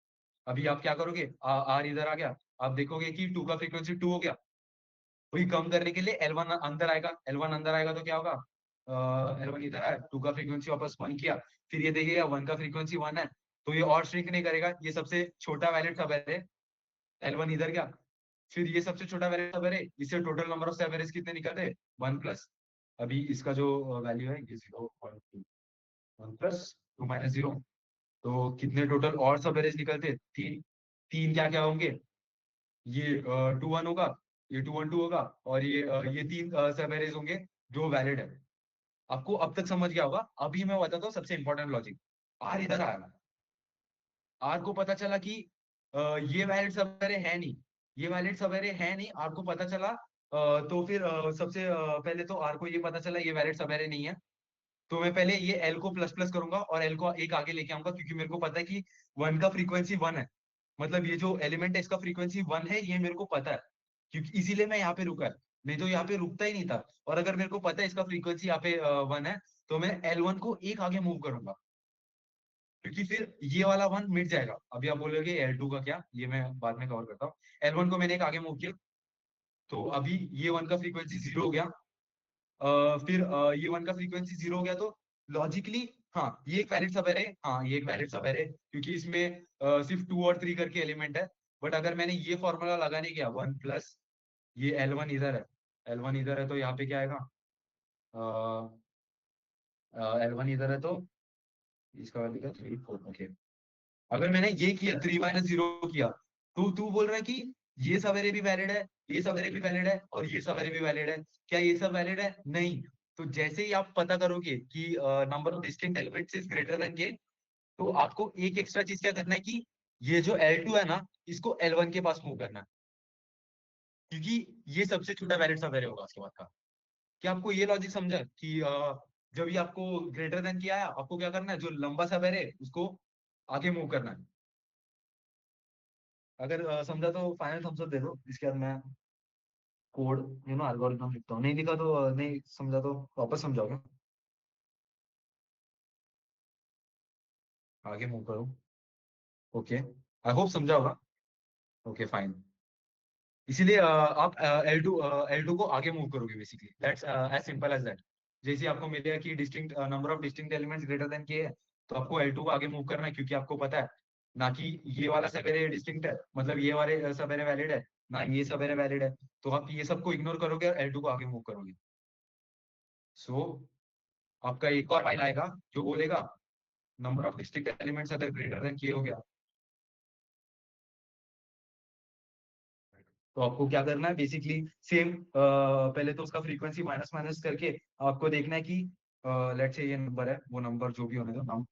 अभी आप क्या करोगे? आर इधर आ गया, आप देखोगे कि 2 का फ्रीक्वेंसी 2 हो गया। वही कम करने के लिए L1 अंदर आएगा, L1 अंदर आएगा तो क्या होगा? L1 इधर आया, 2 का फ्रीक्वेंसी वापस 1 किया, फिर ये देखिएगा 1 का फ्रीक्वेंसी 1 है, तो ये और श्रिंक नहीं करेगा। ये सबसे छोटा वैलिड सब एरे, L1 इधर गया, फिर ये सबसे छोटा वैलिड सब एरे, इससे टोटल नंबर ऑफ सब एरेस कितने निकलते? 1 प्लस। अभी इसका जो वैल्यू है ये 0 और 2, 1 प्लस 2 माइनस 0, तो कितने टोटल और सब एरेस निकलते? 3। 3 क्या क्या होंगे? ये 2 1 होगा, ये 2 1 2 होगा, और ये 3 सब एरेज होंगे जो वैलिड है। आपको अब तक समझ गया होगा। अभी मैं बताता हूँ सबसे इंपॉर्टेंट लॉजिक। आर इधर आया, आर को पता चला कि ये वैलिड सब एरे है नहीं, ये वैलिड सब एरे है नहीं, आर को पता चला। तो फिर सबसे पहले तो आर को ये पता चला ये वैलिड सब एरे नहीं है, तो मैं पहले ये एल को प्लस प्लस करूंगा और एल को एक आगे लेके आऊंगा, क्योंकि मेरे को पता है कि 1 का फ्रीक्वेंसी 1 है। मतलब ये जो एलिमेंट है इसका फ्रीक्वेंसी 1 है, ये मेरे को पता है, क्योंकि इसीलिए मैं यहाँ पे रुका है, नहीं तो यहाँ पे रुकता ही नहीं था। और अगर मेरे को पता है इसका फ्रीक्वेंसी यहाँ पे 1 है, तो मैं L1 को एक आगे मूव करूंगा, क्योंकि फिर ये वाला 1 मिट जाएगा। अभी आप बोलोगे L2 का क्या, ये मैं बाद में कवर करता हूँ। L1 को मैंने एक आगे मूव किया, तो अभी ये 1 का फ्रीक्वेंसी 0 हो गया। फिर ये 1 का फ्रीक्वेंसी 0 हो गया, तो लॉजिकली हाँ ये एक वैलिड सब एरे है, हाँ ये एक वैलिड सब एरे है, क्योंकि इसमें सिर्फ 2 और 3 करके एलिमेंट है। बट अगर मैंने ये फॉर्मूला लगाने गया 1 प्लस ये L1 इधर है, L1 इधर है, तो यहाँ पे क्या आएगा? L1 इधर है, तो इसका वैल्यू क्या? 3 4। ओके, अगर मैंने ये किया 3 माइनस 0 किया, तो तू बोल रहा है कि ये सवेरे भी वैलिड है, ये सवेरे भी वैलिड है, और ये सवेरे भी वैलिड है। क्या ये सब वैलिड है? नहीं। तो जैसे ही आप पता करोगे कि number of distinct elements is greater than k, तो आपको एक एक्स्ट्रा चीज क्या करना है कि ये जो L2 है ना, इसको L1 के पास मूव करना है, क्योंकि ये सबसे छोटा वैलिड सवेरे होगा उसके बाद का। क्या आपको ये लॉजिक समझा कि जब भी आपको ग्रेटर देन किया है, आपको क्या करना है? जो लंबा सवेरे है उसको आगे मूव करना है। अगर समझा तो फाइनल थम्स अप दे दो, इसके बाद मैं कोड एल्गोरिथम लिखता हूँ। नहीं लिखा तो नहीं समझा तो वापस समझाओगे? आगे मूव करो। ओके, आई होप समझा होगा। Okay fine. इसीलिए आप L2 को आगे मूव करोगे basically, that's as simple as that. जैसे आपको मिलेगा कि distinct number of distinct elements greater than K है, तो आपको L2 को आगे मूव करना है, क्योंकि आपको पता है ना कि ये वाला सबेरे डिस्टिंक्ट है, मतलब ये वाले सबेरे वैलिड है ना, ये सबेरे वैलिड है। तो आप ये सबको इग्नोर करोगे और L2 को आगे मूव करोगे। सो आपका एक और फाइल आएगा जो बोलेगा नंबर ऑफ डिस्टिंक्ट एलिमेंट्स अगर ग्रेटर देन के हो गया, तो आपको क्या करना है बेसिकली सेम, पहले तो उसका फ्रीक्वेंसी माइनस माइनस करके आपको देखना है कि लेट्स से ये नंबर है, वो नंबर जो भी होने दो नाम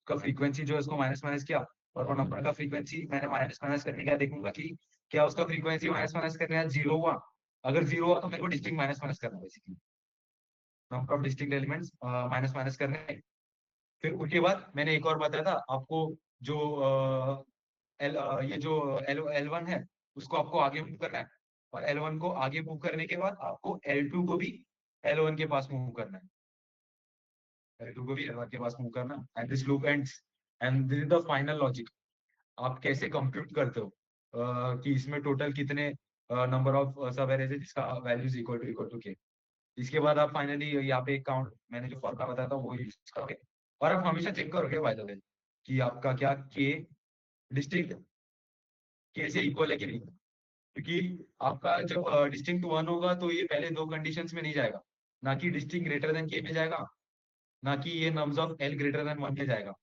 का फ्रीक्वेंसी जो है उसको माइनस माइनस किया, और वो नंबर का फ्रीक्वेंसी मैंने माइनस माइनस करके क्या देखूंगा कि क्या उसका फ्रीक्वेंसी माइनस माइनस करने का जीरो हुआ। अगर जीरो हुआ तो मेरे को डिस्टिंक्ट माइनस माइनस करना है basically, number of distinct elements minus minus करने हैं। फिर उसके बाद मैंने एक और बताया था आपको, जो ये जो L1 है उसको आपको आगे मूव करना है, और L1 को आगे मूव करने के बाद आपको L2 को भी L1 के पास मूव करना है, L2 को भी L1 के पास मूव करना है, and this loop ends, and this is the final logic. आप कैसे कंप्यूट करते हो कि इसमें टोटल कितने नंबर ऑफ सब एरेज है जिसका वैल्यूज इक्वल टू के। इसके बाद आप फाइनली यहाँ पे काउंट, मैंने जो फॉर्मूला बताया था वो यूज करोगे, और आप हमेशा चेक करोगे बाय द वे कि आपका क्या के डिस्टिंक्ट के से इक्वल है कि नहीं, क्योंकि आपका जब डिस्टिंक्ट वन होगा तो ये पहले दो कंडीशंस में नहीं जाएगा, ना कि डिस्टिंक्ट ग्रेटर देन के में जाएगा, ना कि ये nums of L greater than one में जाएगा।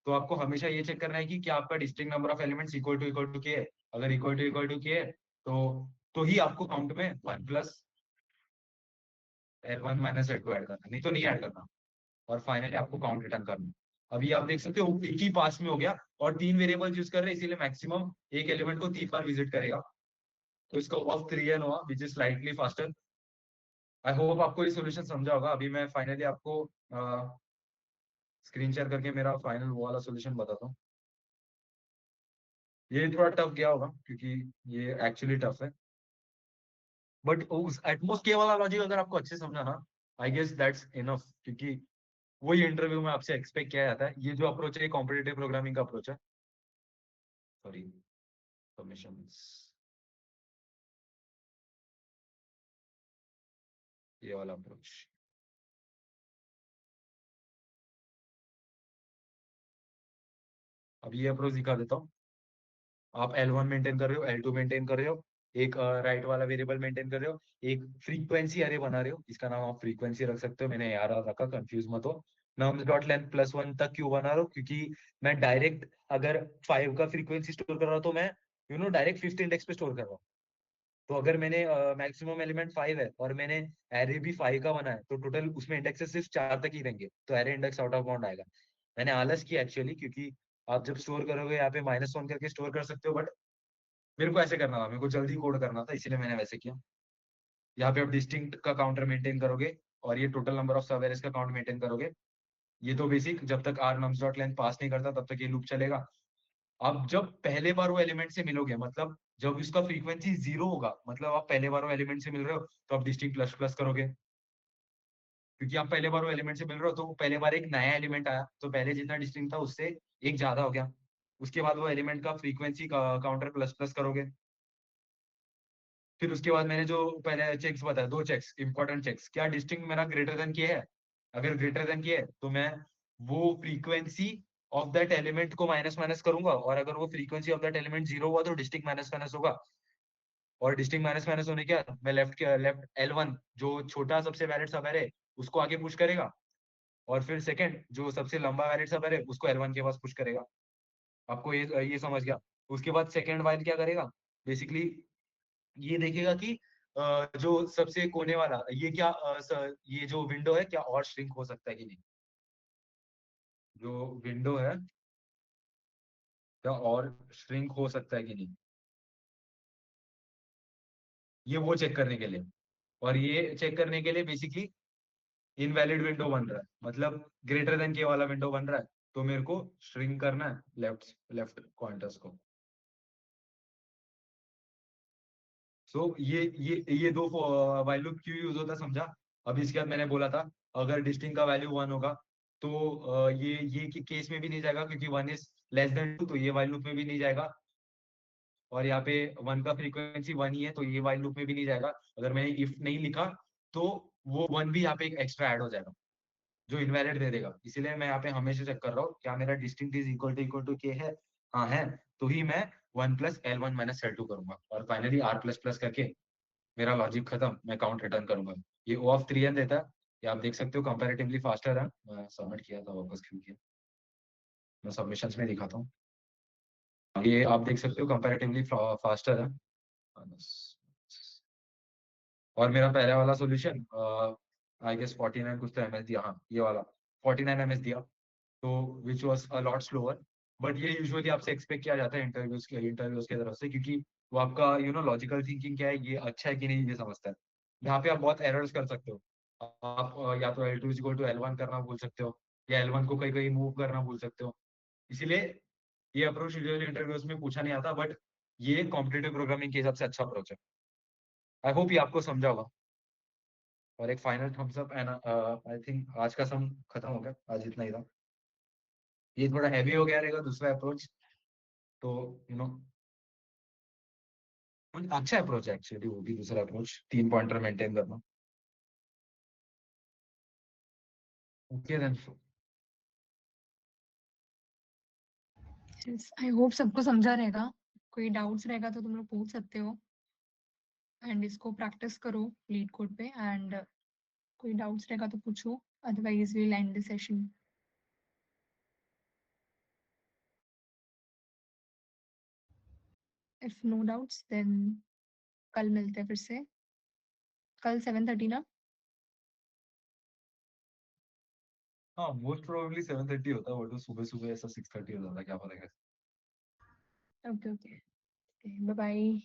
तो आपको हमेशा ये चेक करना है कि क्या आपका distinct number of elements equal to K है। अगर इक्वल टू के है तो ही आपको काउंट में one plus L one minus L two add करना, नहीं तो नहीं ऐड करना, और फाइनली आपको काउंट रिटर्न करना। अभी आप देख सकते हो एक ही पास में हो गया, और तीन वेरिएबल यूज कर रहे हैं, इसीलिए मैक्सिमम एक एलिमेंट को 3 बार विजिट करेगा, तो इसका ऑफ 3n हुआ which is slightly faster. I hope आपको ये सॉल्यूशन समझा होगा। अभी मैं फाइनली आपको स्क्रीन शेयर करके मेरा फाइनल वो वाला सॉल्यूशन बताता हूँ। ये थोड़ा टफ गया होगा क्योंकि ये एक्चुअली टफ है, बट उस एटमोस्ट के वाला लॉजिक अगर आपको अच्छे समझा ना, आई गेस दैट्स इनफ, क्योंकि वही इंटरव्यू में आपसे एक्सपेक्ट किया जाता है। ये जो अप्रोच है कॉम्पिटिटिव प्रोग्रामिंग का अप्रोच है। सॉरी, परमिशंस, ये वाला अप्रोच। अब ये अप्रोच दिखा देता हूँ। आप L1 मेंटेन कर रहे हो, L2 मेंटेन कर रहे हो, एक राइट वाला वेरिएबल मेंटेन कर रहे हो, एक फ्रीक्वेंसी अरे बना रहे हो, इसका नाम आप फ्रीक्वेंसी रख सकते हो, मैंने यार रखा, कंफ्यूज मत हो। Nums dot length plus one तक क्यों बना रहा हूँ, क्योंकि मैं डायरेक्ट अगर 5 का फ्रीक्वेंसी स्टोर कर रहा हूँ तो मैं डायरेक्ट 5th इंडेक्स पे स्टोर कर रहा हूँ। तो अगर मैंने मैक्सिमम एलिमेंट 5 है और मैंने एरे भी 5 का बना है, तो टोटल उसमें इंडेक्सेस सिर्फ 4 तक ही रहेंगे, तो array index out of bound आएगा। मैंने आलस किया एक्चुअली, क्योंकि आप जब स्टोर करोगे यहाँ पे -1 करके स्टोर कर सकते हो, बट मेरे को ऐसे करना था, मेरे को जल्दी कोड करना था, इसीलिए मैंने वैसे किया। यहाँ पे आप डिस्टिंक्ट का काउंटर मेंटेन करोगे, और ये टोटल नंबर ऑफ सब एरेज का काउंट मेंटेन करोगे। ये तो बेसिक, जब तक आर नम्स डॉट लेंथ पास नहीं करता तब तक ये लूप चलेगा। आप जब पहले बार वो एलिमेंट से मिलोगे, मतलब जब इसका फ्रीक्वेंसी 0 होगा, मतलब आप पहले बार वो एलिमेंट से मिल रहे हो, तो आप डिस्टिंक्ट प्लस प्लस करोगे, क्योंकि आप पहले बार वो एलिमेंट से मिल रहे हो, तो पहले बार एक नया एलिमेंट आया, तो पहले जितना डिस्टिंक्ट था उससे एक ज्यादा हो गया। उसके बाद वो एलिमेंट का फ्रीक्वेंसी काउंटर प्लस प्लस करोगे। फिर उसके बाद मैंने जो पहले चेक्स बताया, दो चेक्स इंपॉर्टेंट चेक्स, क्या डिस्टिंक्ट मेरा ग्रेटर देन के है। अगर ग्रेटर देन के है तो मैं वो फ्रीक्वेंसी ऑफ दैट एलिमेंट को माइनस माइनस करूंगा, और अगर वो फ्रीक्वेंसी ऑफ दैट एलिमेंट 0 हुआ तो डिस्टिंक्ट माइनस माइनस होगा। और डिस्टिंक्ट माइनस माइनस होने के बाद मैं लेफ्ट L1 जो छोटा सबसे वैलिड सब है उसको आगे पुश करेगा, और फिर सेकंड जो सबसे लंबा वैलिड सब है उसको L1 के पास पुश करेगा। आपको ये समझ गया। उसके बाद सेकंड वाइल क्या करेगा, बेसिकली ये देखेगा कि जो सबसे कोने वाला ये क्या ये जो विंडो है क्या और श्रिंक हो सकता है कि नहीं, जो विंडो है क्या और श्रिंक हो सकता है कि नहीं, ये वो चेक करने के लिए। और ये चेक करने के लिए बेसिकली इनवैलिड विंडो बन रहा है, मतलब ग्रेटर देन के वाला विंडो बन रहा है, तो मेरे को श्रिंक करना है लेफ्ट लेफ्ट पॉइंटर्स को। सो ये दो वाइल लूप क्यों यूज होता है समझा। अब इसके बाद मैंने बोला था अगर डिस्टिंग का वैल्यू 1 होगा तो ये केस में भी नहीं जाएगा क्योंकि 1 इज लेस देन 2, तो ये वाइल लूप में भी नहीं जाएगा। और यहाँ पे 1 का फ्रीक्वेंसी 1 ही है तो ये वाइल लूप में भी नहीं जाएगा। अगर मैंने इफ नहीं लिखा तो वो 1 भी यहाँ पे एक एक्स्ट्रा ऐड हो जाएगा जो इनवैलिड दे देगा। इसीलिए मैं यहाँ पे हमेशा चेक कर रहा हूँ क्या मेरा distinct is equal to K है। हाँ है, तो ही मैं 1 प्लस L1 माइनस L2 करूंगा और फाइनली R प्लस प्लस करके मेरा लॉजिक खत्म, मैं काउंट रिटर्न करूंगा। ये O ऑफ 3n देता है, ये आप देख सकते हो कंपैरेटिवली फास्टर है। मैं सबमिट किया था वापस क्यों किया, मैं सबमिशंस में दिखाता हूँ। ये आप देख सकते हो कंपैरेटिवली फास्टर है। और मेरा पहले वाला सॉल्यूशन आई गेस 49 कुछ तो एमएस दिया, हाँ ये वाला 49 एमएस दिया, तो which was a lot slower. But ये यूजुअली आपसे एक्सपेक्ट किया जाता है इंटरव्यूज की तरफ से, क्योंकि वो आपका लॉजिकल थिंकिंग क्या है, ये अच्छा है कि नहीं ये समझता है। यहाँ पे आप बहुत एरर्स कर सकते हो। आप या तो L2 is equal to L1 करना भूल सकते हो, या L1 को कहीं कहीं मूव करना भूल सकते हो। इसीलिए ये अप्रोच यूजुअली इंटरव्यूज में पूछा नहीं आता, बट ये कॉम्पिटिटिव प्रोग्रामिंग के हिसाब से अच्छा अप्रोच है। आई होप ये आपको समझा होगा। और एक final thumbs up and I think आज का सम खत्म हो गया, आज इतना ही था। ये थोड़ा हैवी हो गया रहेगा दूसरा अप्रोच, तो अच्छा अप्रोच है एक्चुअली वो भी, दूसरा अप्रोच 3 पॉइंटर मेंटेन करना। Okay then. आई होप सबको समझा रहेगा। कोई डाउट्स रहेगा तो तुम लोग पूछ सकते हो एंड इसको प्रैक्टिस करो लीड कोड पे एंड कोई डाउट्स रहेगा तो पूछो, otherwise we will end the session. If no doubts then कल मिलते हैं फिर से, कल 7:30 ना। हाँ मोस्ट प्रोबेबली 7:30 होता है, वो सुबह सुबह ऐसा 6:30 हो जाता है, क्या पता कैसे। Okay okay, bye bye.